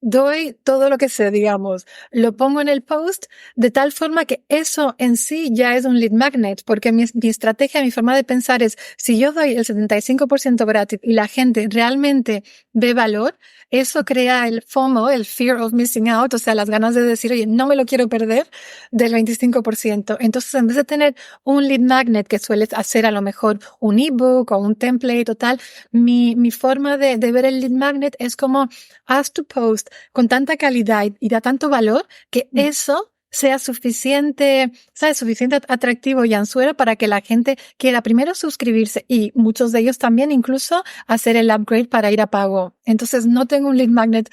doy todo lo que sé, digamos. Lo pongo en el post de tal forma que eso en sí ya es un lead magnet, porque mi estrategia, mi forma de pensar es, si yo doy el 75% gratis y la gente realmente ve valor, eso crea el FOMO, el fear of missing out, o sea, las ganas de decir, oye, no me lo quiero perder, del 25%. Entonces, en vez de tener un lead magnet que sueles hacer a lo mejor un ebook o un template o tal, mi forma de ver el lead magnet es como haz tu post con tanta calidad y da tanto valor que eso sea suficiente, ¿sabes? Suficiente atractivo y anzuelo para que la gente quiera primero suscribirse y muchos de ellos también incluso hacer el upgrade para ir a pago. Entonces no tengo un lead magnet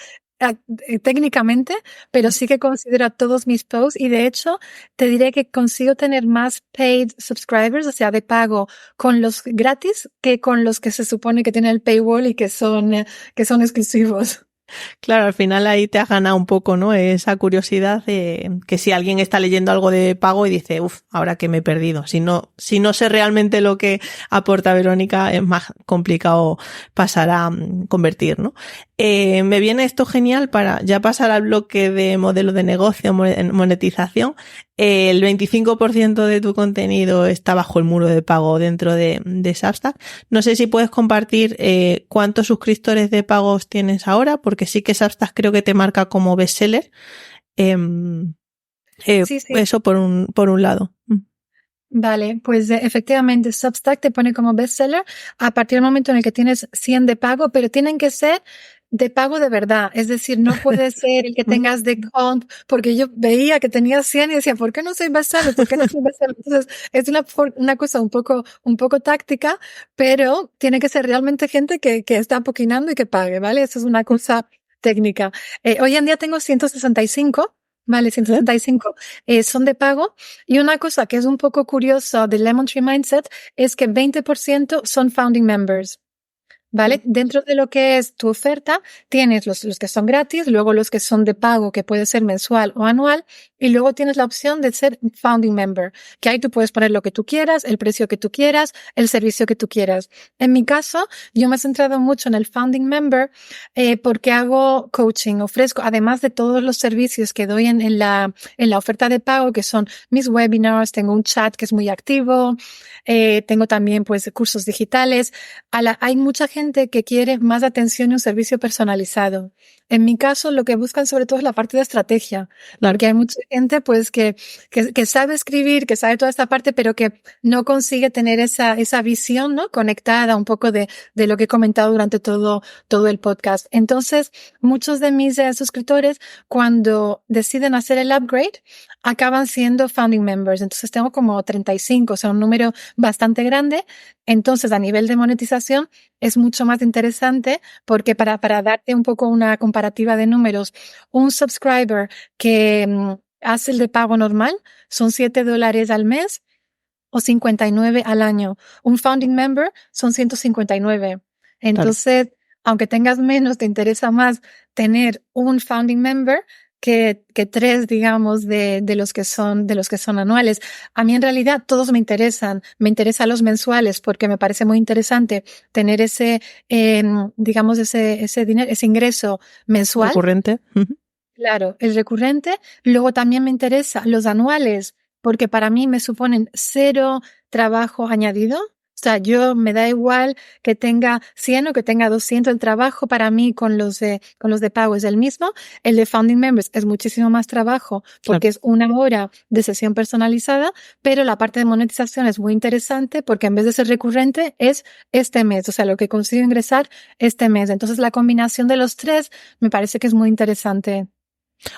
técnicamente, pero sí que considero a todos mis posts y de hecho te diré que consigo tener más paid subscribers, o sea, de pago con los gratis que con los que se supone que tienen el paywall y que son exclusivos. Claro, al final ahí te has ganado un poco, ¿no? Esa curiosidad de que si alguien está leyendo algo de pago y dice, uff, ahora que me he perdido. Si no sé realmente lo que aporta Verónica, es más complicado pasar a convertir, ¿no? Me viene esto genial para ya pasar al bloque de modelo de negocio, monetización. El 25% de tu contenido está bajo el muro de pago dentro de Substack. No sé si puedes compartir cuántos suscriptores de pagos tienes ahora, porque sí que Substack creo que te marca como bestseller. Sí, sí. Eso por un lado. Vale, pues efectivamente Substack te pone como bestseller a partir del momento en el que tienes 100 de pago, pero tienen que ser de pago de verdad. Es decir, no puede ser el que tengas de comp, porque yo veía que tenía 100 y decía, ¿por qué no soy bestseller? ¿Por qué no soy bestseller? Entonces, es una cosa un poco táctica, pero tiene que ser realmente gente que está apoquinando y que pague, ¿vale? Eso es una cosa técnica. Hoy en día tengo 165. Vale, 165 son de pago. Y una cosa que es un poco curiosa de Lemon Tree Mindset es que 20% son founding members. ¿Vale? Dentro de lo que es tu oferta, tienes los que son gratis, luego los que son de pago, que puede ser mensual o anual, y luego tienes la opción de ser founding member, que ahí tú puedes poner lo que tú quieras, el precio que tú quieras, el servicio que tú quieras. En mi caso, yo me he centrado mucho en el founding member, porque hago coaching, ofrezco, además de todos los servicios que doy en la oferta de pago, que son mis webinars, tengo un chat que es muy activo, tengo también pues cursos digitales. Hay mucha gente que quiere más atención y un servicio personalizado. En mi caso, lo que buscan sobre todo es la parte de estrategia, porque hay mucha gente pues que sabe escribir, que sabe toda esta parte, pero que no consigue tener esa visión, ¿no? Conectada un poco de lo que he comentado durante todo el podcast. Entonces, muchos de mis suscriptores, cuando deciden hacer el upgrade, acaban siendo founding members. Entonces, tengo como 35, o sea, un número bastante grande. Entonces, a nivel de monetización, es mucho más interesante porque para darte un poco una comparativa de números, un subscriber que hace el de pago normal son $7 al mes o 59 al año. Un founding member son 159. Entonces, aunque tengas menos, te interesa más tener un founding member que 3, digamos, de los que son anuales. A mí en realidad todos me interesan. Me interesan los mensuales porque me parece muy interesante tener ese, digamos, ese dinero, ese ingreso mensual. Recurrente. Claro, el recurrente. Luego también me interesa los anuales porque para mí me suponen 0 trabajo añadido. O sea, yo me da igual que tenga 100 o que tenga 200. El trabajo para mí con los de pago es el mismo. El de Founding Members es muchísimo más trabajo porque es 1 hora de sesión personalizada, pero la parte de monetización es muy interesante porque en vez de ser recurrente es este mes, o sea, lo que consigo ingresar este mes. Entonces, la combinación de los 3 me parece que es muy interesante.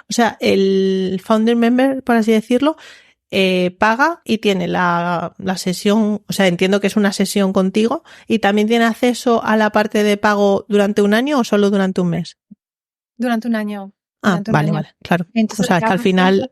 O sea, el Founder Member, por así decirlo, paga y tiene la sesión, o sea, entiendo que es una sesión contigo y también tiene acceso a la parte de pago durante un año o solo durante un mes. Durante un año. Ah, vale, claro. Entonces, o sea, es que al final...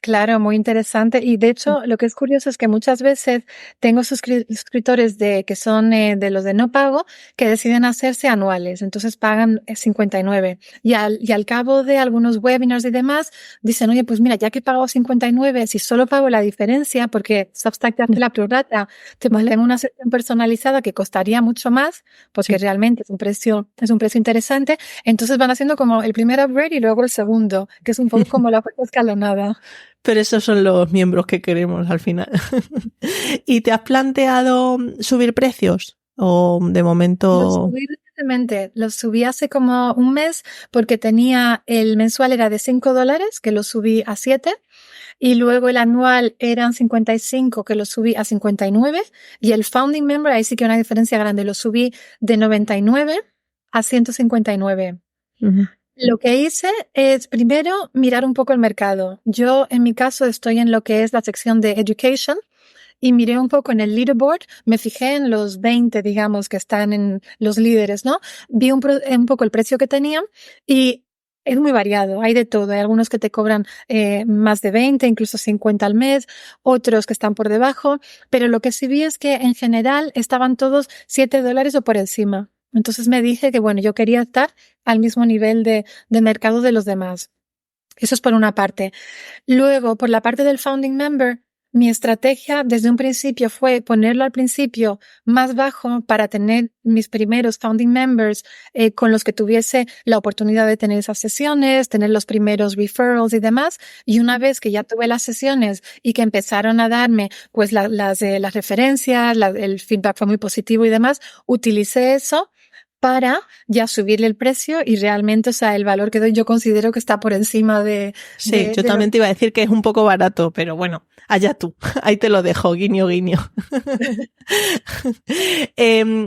Claro, muy interesante. Y de hecho, lo que es curioso es que muchas veces tengo suscriptores que son de los de no pago que deciden hacerse anuales. Entonces pagan 59. Y al cabo de algunos webinars y demás, dicen, oye, pues mira, ya que he pagado 59, si solo pago la diferencia, porque Substack te hace la prorrata, te mantengo una sesión personalizada que costaría mucho más, porque realmente es un precio interesante. Entonces van haciendo como el primer upgrade y luego el segundo, que es un poco como la oferta escalonada. Pero esos son los miembros que queremos al final. ¿Y te has planteado subir precios? ¿O de momento...? Los subí recientemente. Los subí hace como un mes porque tenía el mensual era de $5, que lo subí a 7. Y luego el anual eran 55, que lo subí a 59. Y el Founding Member, ahí sí que una diferencia grande. Lo subí de 99 a 159. Uh-huh. Lo que hice es primero mirar un poco el mercado. Yo, en mi caso, estoy en lo que es la sección de Education y miré un poco en el leaderboard. Me fijé en los 20, digamos, que están en los líderes, ¿no? Vi un poco el precio que tenían y es muy variado. Hay de todo. Hay algunos que te cobran más de 20, incluso 50 al mes, otros que están por debajo. Pero lo que sí vi es que en general estaban todos $7 o por encima. Entonces me dije que, bueno, yo quería estar al mismo nivel de mercado de los demás. Eso es por una parte. Luego, por la parte del Founding Member, mi estrategia desde un principio fue ponerlo al principio más bajo para tener mis primeros Founding Members con los que tuviese la oportunidad de tener esas sesiones, tener los primeros referrals y demás. Y una vez que ya tuve las sesiones y que empezaron a darme pues las referencias, el feedback fue muy positivo y demás, utilicé eso para ya subirle el precio y realmente, o sea, el valor que doy yo considero que está por encima de... Sí, yo también te iba a decir que es un poco barato, pero bueno, allá tú, ahí te lo dejo, guiño, guiño.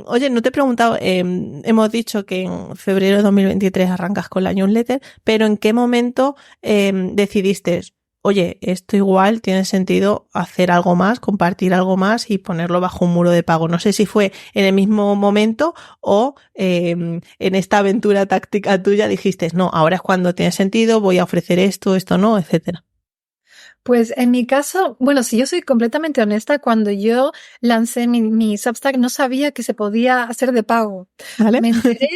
Oye, no te he preguntado, hemos dicho que en febrero de 2023 arrancas con la newsletter, pero ¿en qué momento decidiste, oye, esto igual tiene sentido hacer algo más, compartir algo más y ponerlo bajo un muro de pago? No sé si fue en el mismo momento o en esta aventura táctica tuya dijiste, no, ahora es cuando tiene sentido, voy a ofrecer esto no, etcétera. Pues en mi caso, bueno, si yo soy completamente honesta, cuando yo lancé mi Substack no sabía que se podía hacer de pago. ¿Vale? Me enteré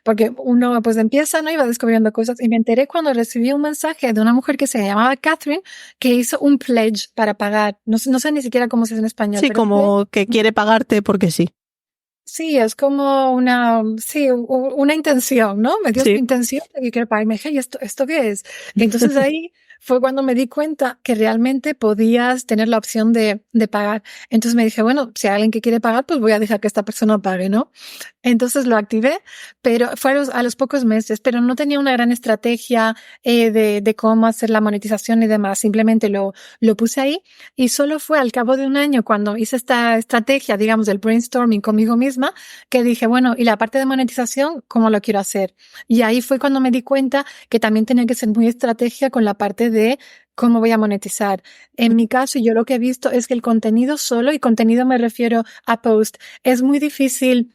porque uno pues empieza, ¿no? Y va descubriendo cosas. Y me enteré cuando recibí un mensaje de una mujer que se llamaba Catherine, que hizo un pledge para pagar. No sé ni siquiera cómo se dice en español. Sí, pero como que quiere pagarte porque sí. Sí, es como una intención, ¿no? Me dio su intención de que quiere pagar. Y me dije, ¿y esto qué es? Y entonces ahí fue cuando me di cuenta que realmente podías tener la opción de pagar. Entonces me dije, bueno, si hay alguien que quiere pagar, pues voy a dejar que esta persona pague, ¿no? Entonces lo activé, pero fue a los pocos meses, pero no tenía una gran estrategia de cómo hacer la monetización y demás. Simplemente lo puse ahí y solo fue al cabo de un año cuando hice esta estrategia, digamos, del brainstorming conmigo misma, que dije, bueno, y la parte de monetización, ¿cómo lo quiero hacer? Y ahí fue cuando me di cuenta que también tenía que ser muy estrategia con la parte de cómo voy a monetizar. En mi caso, yo lo que he visto es que el contenido solo, y contenido me refiero a post, es muy difícil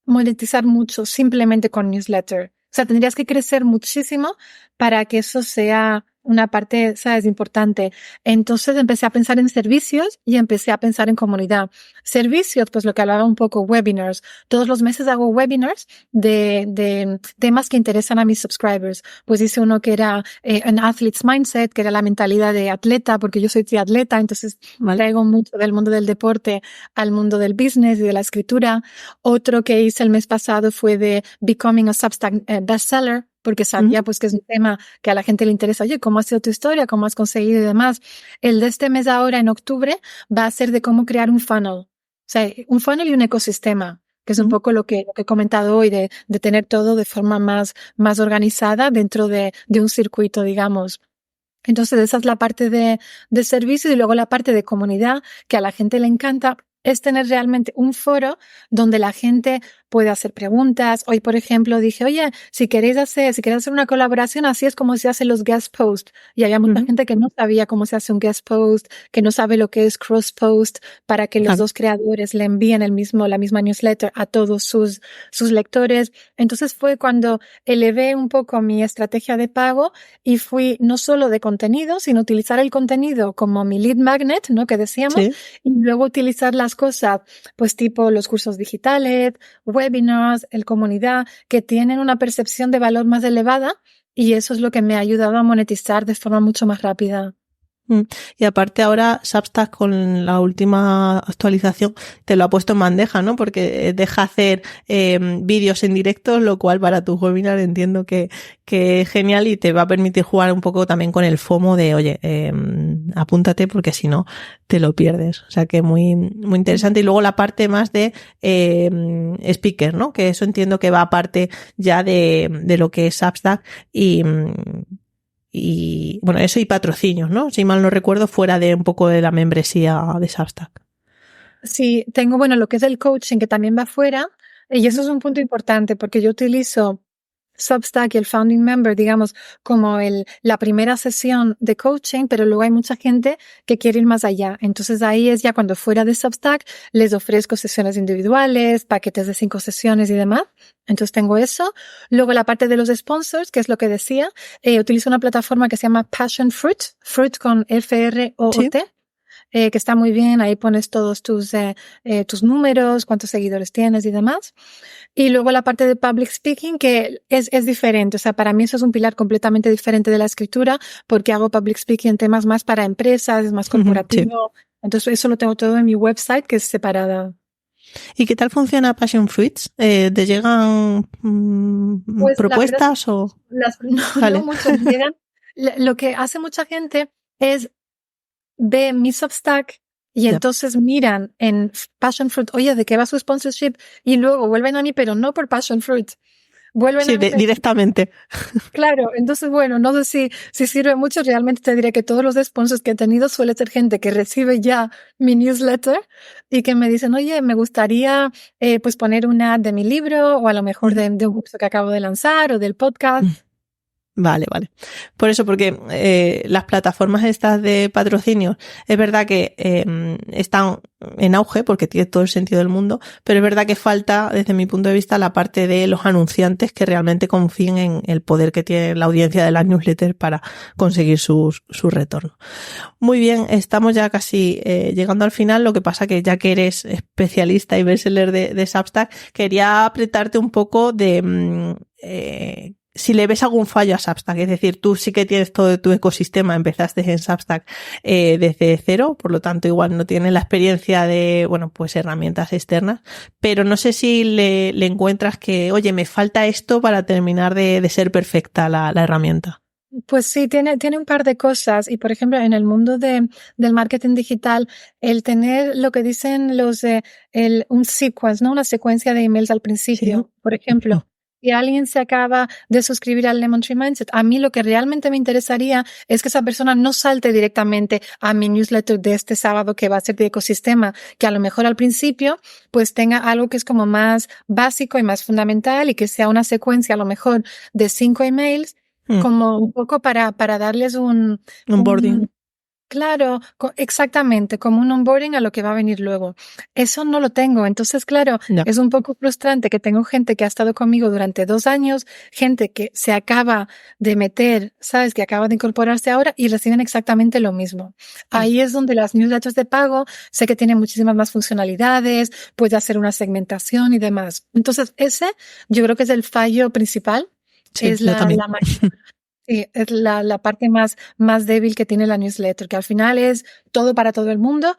monetizar mucho simplemente con newsletter. O sea, tendrías que crecer muchísimo para que eso sea una parte, ¿sabes?, importante. Entonces empecé a pensar en servicios y empecé a pensar en comunidad. Servicios, pues lo que hablaba un poco, webinars. Todos los meses hago webinars de temas que interesan a mis subscribers. Pues hice uno que era an athlete's mindset, que era la mentalidad de atleta, porque yo soy triatleta, entonces traigo mucho del mundo del deporte al mundo del business y de la escritura. Otro que hice el mes pasado fue de becoming a Substack bestseller, porque sabía pues que es un tema que a la gente le interesa. Oye, ¿cómo ha sido tu historia? ¿Cómo has conseguido y demás? El de este mes ahora, en octubre, va a ser de cómo crear un funnel. O sea, un funnel y un ecosistema, que es un poco lo que he comentado hoy, de tener todo de forma más organizada dentro de un circuito, digamos. Entonces, esa es la parte de servicio, y luego la parte de comunidad, que a la gente le encanta, es tener realmente un foro donde la gente puede hacer preguntas. Hoy, por ejemplo, dije, oye, si queréis hacer una colaboración, así es como se hacen los guest posts. Y había mucha gente que no sabía cómo se hace un guest post, que no sabe lo que es cross post, para que los dos creadores le envíen la misma newsletter a todos sus lectores. Entonces fue cuando elevé un poco mi estrategia de pago y fui no solo de contenido, sino utilizar el contenido como mi lead magnet, ¿no?, que decíamos, y luego utilizar las cosas, pues tipo los cursos digitales, webinars, el comunidad, que tienen una percepción de valor más elevada, y eso es lo que me ha ayudado a monetizar de forma mucho más rápida. Y aparte ahora Substack, con la última actualización, te lo ha puesto en bandeja, ¿no? Porque deja hacer vídeos en directo, lo cual para tu webinar entiendo que es genial, y te va a permitir jugar un poco también con el FOMO de, oye, apúntate porque si no te lo pierdes. O sea que muy interesante. Y luego la parte más de speaker, ¿no? Que eso entiendo que va aparte ya de lo que es Substack, y bueno, eso y patrocinios, ¿no? Si mal no recuerdo, fuera de un poco de la membresía de Substack. Sí, tengo, bueno, lo que es el coaching, que también va fuera, y eso es un punto importante, porque yo utilizo Substack y el Founding Member, digamos, como la primera sesión de coaching, pero luego hay mucha gente que quiere ir más allá. Entonces ahí es ya cuando fuera de Substack les ofrezco sesiones individuales, paquetes de 5 sesiones y demás. Entonces tengo eso. Luego la parte de los sponsors, que es lo que decía, utilizo una plataforma que se llama Passion Fruit, Fruit con F-R-O-O-T. ¿Sí? Que está muy bien, ahí pones todos tus números, cuántos seguidores tienes y demás. Y luego la parte de public speaking, que es diferente. O sea, para mí eso es un pilar completamente diferente de la escritura, porque hago public speaking en temas más para empresas, es más corporativo. Sí. Entonces eso lo tengo todo en mi website, que es separada. ¿Y qué tal funciona Passion Fruits? ¿Te llegan pues propuestas o...? No mucho me llegan. Lo que hace mucha gente es ve mi Substack y entonces miran en Passion Fruit, oye, ¿de qué va su sponsorship? Y luego vuelven a mí, pero no por Passion Fruit. Vuelven a mí directamente. Claro, entonces, bueno, no sé si sirve mucho. Realmente te diré que todos los sponsors que he tenido suele ser gente que recibe ya mi newsletter y que me dicen, oye, me gustaría pues poner una ad de mi libro, o a lo mejor de un curso que acabo de lanzar, o del podcast. Vale. Por eso, porque las plataformas estas de patrocinio, es verdad que están en auge, porque tiene todo el sentido del mundo, pero es verdad que falta, desde mi punto de vista, la parte de los anunciantes que realmente confíen en el poder que tiene la audiencia de las newsletters para conseguir su retorno. Muy bien, estamos ya casi llegando al final. Lo que pasa que ya que eres especialista y bestseller de Substack, quería apretarte un poco de... si le ves algún fallo a Substack, es decir, tú sí que tienes todo tu ecosistema, empezaste en Substack desde cero, por lo tanto igual no tienes la experiencia de, bueno, pues herramientas externas, pero no sé si le encuentras que, oye, me falta esto para terminar de ser perfecta la herramienta. Pues sí, tiene un par de cosas, y por ejemplo, en el mundo del marketing digital, el tener lo que dicen un sequence, ¿no? Una secuencia de emails al principio, sí. Por ejemplo. Si alguien se acaba de suscribir al Lemon Tree Mindset, a mí lo que realmente me interesaría es que esa persona no salte directamente a mi newsletter de este sábado, que va a ser de ecosistema, que a lo mejor al principio pues tenga algo que es como más básico y más fundamental, y que sea una secuencia a lo mejor de 5 emails, como un poco para darles un onboarding. Claro, exactamente, como un onboarding a lo que va a venir luego. Eso no lo tengo. Entonces, claro, No. es un poco frustrante que tengo gente que ha estado conmigo durante 2 años, gente que se acaba de meter, ¿sabes? Que acaba de incorporarse ahora y reciben exactamente lo mismo. Ahí es donde las newsletters de pago sé que tienen muchísimas más funcionalidades, puede hacer una segmentación y demás. Entonces, ese yo creo que es el fallo principal. Sí, Es yo también. Sí, es la parte más débil que tiene la newsletter, que al final es todo para todo el mundo.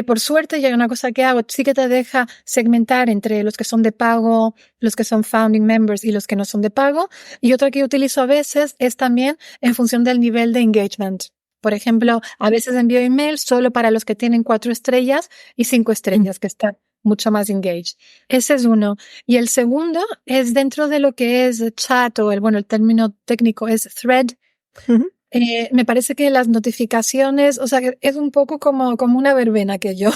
Por suerte, ya hay una cosa que hago, sí que te deja segmentar entre los que son de pago, los que son founding members y los que no son de pago. Y otra que utilizo a veces es también en función del nivel de engagement. Por ejemplo, a veces envío emails solo para los que tienen 4 estrellas y 5 estrellas, que están mucho más engaged. Ese es uno. Y el segundo es dentro de lo que es chat o el término técnico es thread. Ujú. Me parece que las notificaciones, o sea, es un poco como una verbena que yo.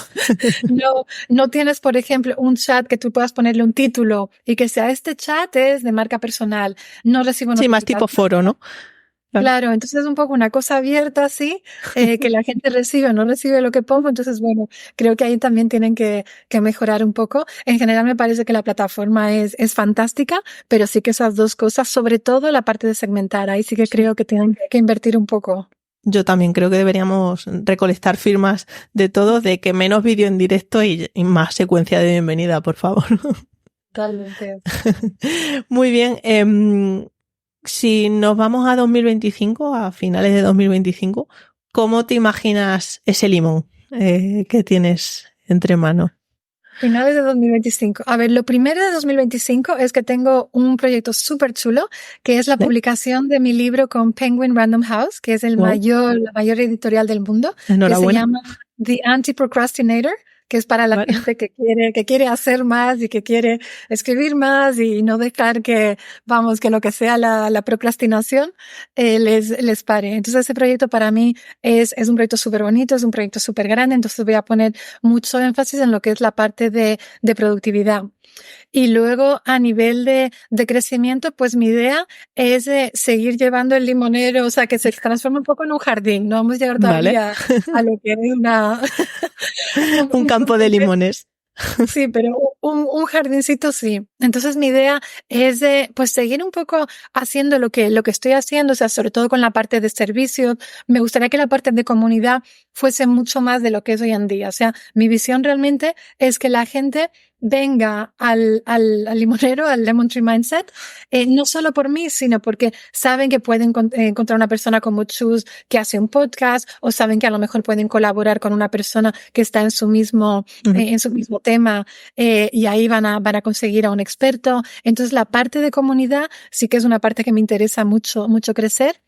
No tienes, por ejemplo, un chat que tú puedas ponerle un título y que sea este chat es de marca personal. No recibo Sí, más tipo notificaciones. foro, ¿no? Claro. Claro, entonces es un poco una cosa abierta así, que la gente recibe o no recibe lo que pongo, entonces bueno, creo que ahí también tienen que mejorar un poco. En general me parece que la plataforma es fantástica, pero sí que esas dos cosas, sobre todo la parte de segmentar, ahí sí que Sí. creo que tienen que invertir un poco. Yo también creo que deberíamos recolectar firmas de todo, de que menos vídeo en directo y más secuencia de bienvenida, por favor. Totalmente. Muy bien. Si nos vamos a 2025, a finales de 2025, ¿cómo te imaginas ese limón que tienes entre manos? Finales de 2025. A ver, lo primero de 2025 es que tengo un proyecto súper chulo, que es la ¿Eh? publicación de mi libro con Penguin Random House, que es Wow, la mayor editorial del mundo, que se enhorabuena. llama The Anti-Procrastinator, que es para la Vale. gente que quiere hacer más y que quiere escribir más y no dejar que, vamos, que lo que sea la procrastinación, les pare. Entonces ese proyecto para mí es un proyecto súper bonito, es un proyecto súper grande, entonces voy a poner mucho énfasis en lo que es la parte de productividad. Y luego a nivel de crecimiento, pues mi idea es seguir llevando el limonero, o sea, que se transforme un poco en un jardín. No vamos a llegar Vale. todavía a lo que es Un un campo de limones. sí, pero un jardincito sí. Entonces mi idea es de pues seguir un poco haciendo lo que estoy haciendo, o sea, sobre todo con la parte de servicios. Me gustaría que la parte de comunidad fuese mucho más de lo que es hoy en día. O sea, mi visión realmente es que la gente venga al limonero, al Lemon Tree Mindset, no solo por mí, sino porque saben que pueden encontrar una persona como Chus que hace un podcast, o saben que a lo mejor pueden colaborar con una persona que está en su mismo tema, y ahí van a conseguir a un experto. Entonces la parte de comunidad sí que es una parte que me interesa mucho, mucho crecer.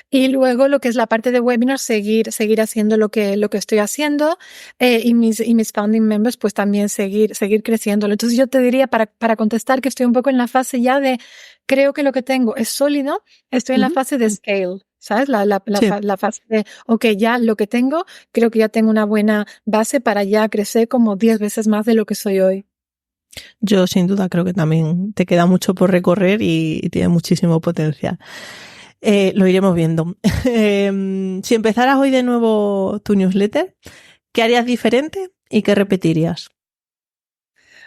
Y luego lo que es la parte de webinar, seguir haciendo lo que estoy haciendo, y mis founding members pues también seguir creciéndolo. Entonces yo te diría para contestar que estoy un poco en la fase ya de creo que lo que tengo es sólido, estoy en la fase de scale. ¿Sabes? Sí, La fase de, ok, ya lo que tengo, creo que ya tengo una buena base para ya crecer como 10 veces más de lo que soy hoy. yo sin duda creo que también te queda mucho por recorrer y tiene muchísimo potencial. Lo iremos viendo. Si empezaras hoy de nuevo tu newsletter, ¿qué harías diferente y qué repetirías?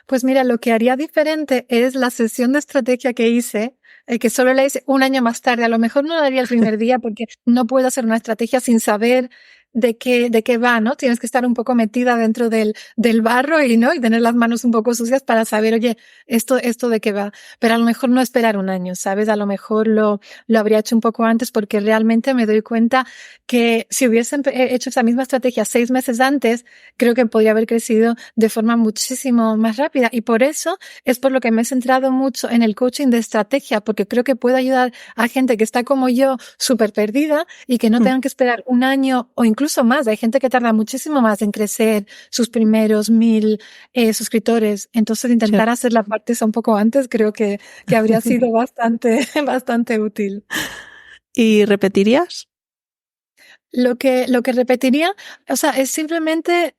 Pues mira, lo que haría diferente es la sesión de estrategia que hice, que solo la hice un año más tarde. A lo mejor no la haría el primer día porque no puedo hacer una estrategia sin saber de qué va, ¿no? Tienes que estar un poco metida dentro del barro y, ¿no? Y tener las manos un poco sucias para saber, oye, esto de qué va. Pero a lo mejor no esperar un año, ¿sabes? A lo mejor lo habría hecho un poco antes porque realmente me doy cuenta que si hubiese hecho esa misma estrategia 6 meses antes, creo que podría haber crecido de forma muchísimo más rápida. Y por eso es por lo que me he centrado mucho en el coaching de estrategia, porque creo que puede ayudar a gente que está como yo, súper perdida y que no tengan que esperar un año o incluso más. Hay gente que tarda muchísimo más en crecer sus primeros 1000 suscriptores. Entonces intentar hacer la parte esa un poco antes creo que habría sido bastante, bastante útil. ¿Y repetirías? Lo que repetiría, o sea, es simplemente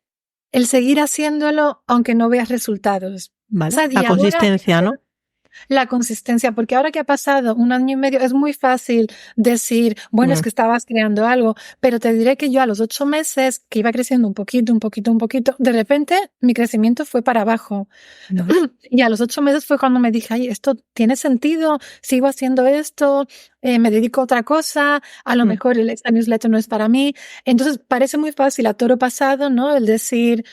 el seguir haciéndolo aunque no veas resultados. O Vale. sea, La y ahora, consistencia, ¿no? la consistencia, porque ahora que ha pasado 1 año y medio es muy fácil decir, bueno, es que estabas creando algo, pero te diré que yo a los 8 meses, que iba creciendo un poquito, de repente mi crecimiento fue para abajo. No. Y a los 8 meses fue cuando me dije, ay, esto tiene sentido, sigo haciendo esto, me dedico a otra cosa, a lo mejor esta newsletter no es para mí. Entonces parece muy fácil a toro pasado, ¿no? El decir,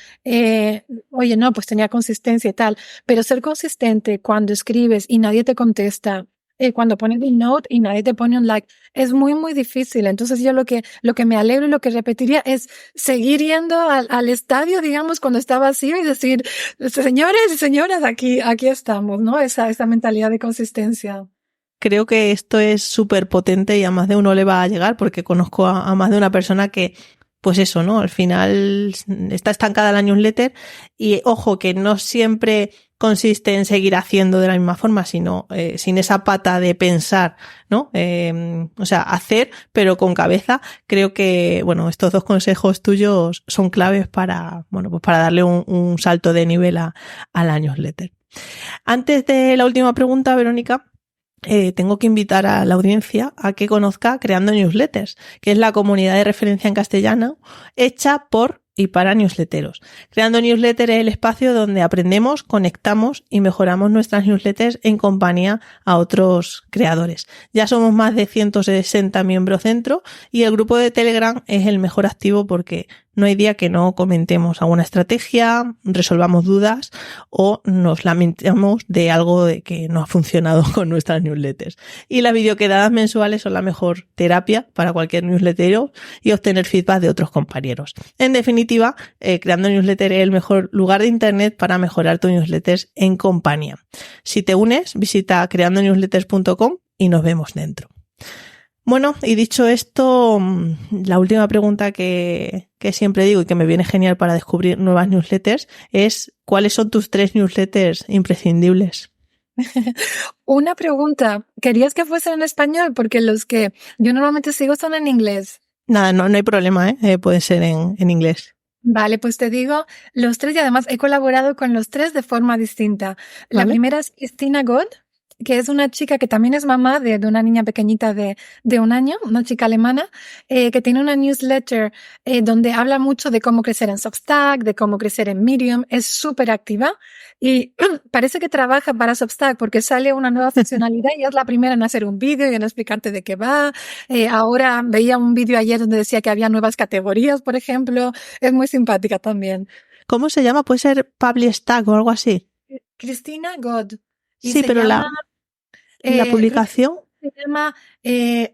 oye, no, pues tenía consistencia y tal, pero ser consistente cuando escribes y nadie te contesta, cuando pones un note y nadie te pone un like, es muy, muy difícil. Entonces yo lo que me alegro y lo que repetiría es seguir yendo al estadio, digamos, cuando está vacío y decir, señores y señoras, aquí estamos, ¿no? Esa mentalidad de consistencia. Creo que esto es súper potente y a más de uno le va a llegar porque conozco a más de una persona que, pues eso, ¿no? Al final está estancada la newsletter y ojo que no siempre consiste en seguir haciendo de la misma forma, sino sin esa pata de pensar, ¿no? O sea, hacer, pero con cabeza. Creo que, bueno, estos 2 consejos tuyos son claves para, bueno, pues para darle un salto de nivel a la newsletter. Antes de la última pregunta, Verónica, tengo que invitar a la audiencia a que conozca Creando Newsletters, que es la comunidad de referencia en castellano hecha por y para newsletteros. Creando Newsletter es el espacio donde aprendemos, conectamos y mejoramos nuestras newsletters en compañía a otros creadores. Ya somos más de 160 miembros dentro y el grupo de Telegram es el mejor activo porque no hay día que no comentemos alguna estrategia, resolvamos dudas o nos lamentemos de algo de que no ha funcionado con nuestras newsletters. Y las videoquedadas mensuales son la mejor terapia para cualquier newslettero y obtener feedback de otros compañeros. En definitiva, Creando Newsletter es el mejor lugar de internet para mejorar tus newsletters en compañía. Si te unes, visita creandonewsletters.com y nos vemos dentro. Bueno, y dicho esto, la última pregunta que siempre digo y que me viene genial para descubrir nuevas newsletters es ¿cuáles son tus 3 newsletters imprescindibles? Una pregunta, ¿querías que fuesen en español? Porque los que yo normalmente sigo son en inglés. Nada, no hay problema, puede ser en inglés. Vale, pues te digo los 3 y además he colaborado con los 3 de forma distinta. La ¿Vale? primera es Christina God, que es una chica que también es mamá de una niña pequeñita de 1 año, una chica alemana, que tiene una newsletter donde habla mucho de cómo crecer en Substack, de cómo crecer en Medium, es súper activa y parece que trabaja para Substack porque sale una nueva funcionalidad y es la primera en hacer un vídeo y en explicarte de qué va. Ahora veía un vídeo ayer donde decía que había nuevas categorías, por ejemplo, es muy simpática también. ¿Cómo se llama? ¿Puede ser Publistack o algo así? Christina God. Y Sí, se pero llama... la publicación... Se llama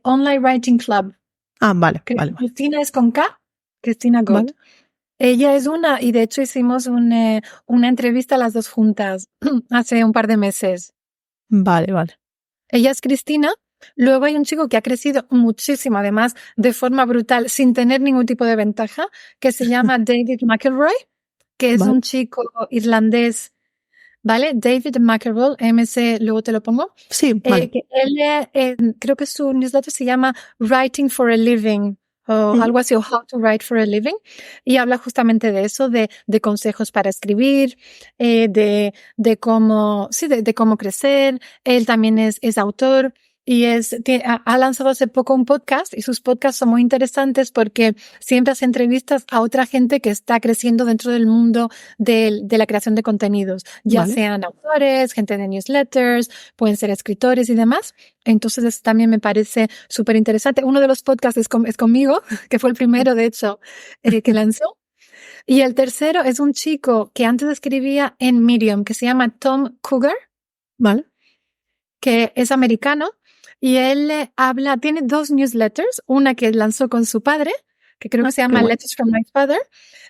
Online Writing Club. Ah, vale. Cristina es con K, Christina God. Vale. Ella es y de hecho hicimos una entrevista las 2 juntas hace un par de meses. Vale. Ella es Cristina. Luego hay un chico que ha crecido muchísimo, además, de forma brutal, sin tener ningún tipo de ventaja, que se llama David McElroy, que es un chico irlandés. ¿Vale? David McElroy, MC, luego te lo pongo. Sí, vale. Que él, creo que su newsletter se llama Writing for a Living o algo así, o How to Write for a Living. Y habla justamente de eso, de consejos para escribir, de cómo crecer. Él también es autor. Y ha lanzado hace poco un podcast y sus podcasts son muy interesantes porque siempre hace entrevistas a otra gente que está creciendo dentro del mundo de la creación de contenidos, ya sean autores, gente de newsletters, pueden ser escritores y demás. Entonces eso también me parece súper interesante. Uno de los podcasts es conmigo, que fue el primero, de hecho, que lanzó. Y el tercero es un chico que antes escribía en Medium, que se llama Tom Cougar, Vale. que es americano. Y él tiene 2 newsletters, una que lanzó con su padre, que creo que se llama Letters from My Father,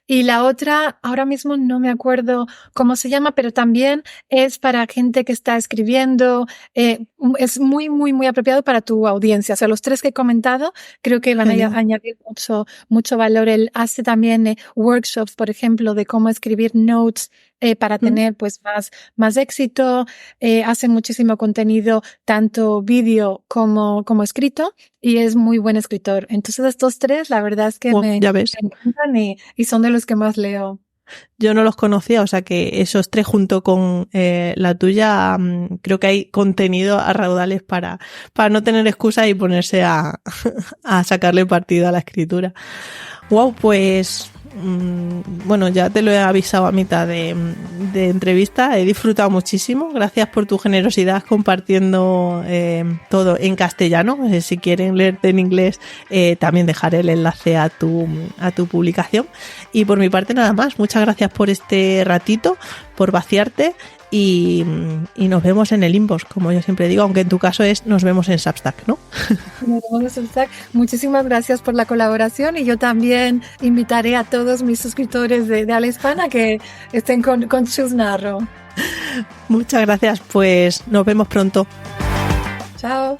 y la otra, ahora mismo no me acuerdo cómo se llama, pero también es para gente que está escribiendo, es muy, muy, muy apropiado para tu audiencia. O sea, los 3 que he comentado creo que van a añadir mucho valor. Él hace también workshops, por ejemplo, de cómo escribir notes para tener pues más éxito, hace muchísimo contenido, tanto vídeo como escrito, y es muy buen escritor. Entonces estos 3, la verdad es que me encantan y son de los que más leo. Yo no los conocía, o sea que esos 3 junto con la tuya, creo que hay contenido a raudales para no tener excusa y ponerse a sacarle partido a la escritura. Wow, pues bueno, ya te lo he avisado a mitad de entrevista, he disfrutado muchísimo, gracias por tu generosidad compartiendo todo en castellano. Si quieren leerte en inglés, también dejaré el enlace a tu publicación. Y por mi parte nada más, muchas gracias por este ratito, por vaciarte. Y nos vemos en el inbox, como yo siempre digo, aunque en tu caso nos vemos en Substack, ¿no? Nos vemos en Substack. Muchísimas gracias por la colaboración y yo también invitaré a todos mis suscriptores de Habla Hispana que estén con Chusnarro. Muchas gracias, pues nos vemos pronto. Chao.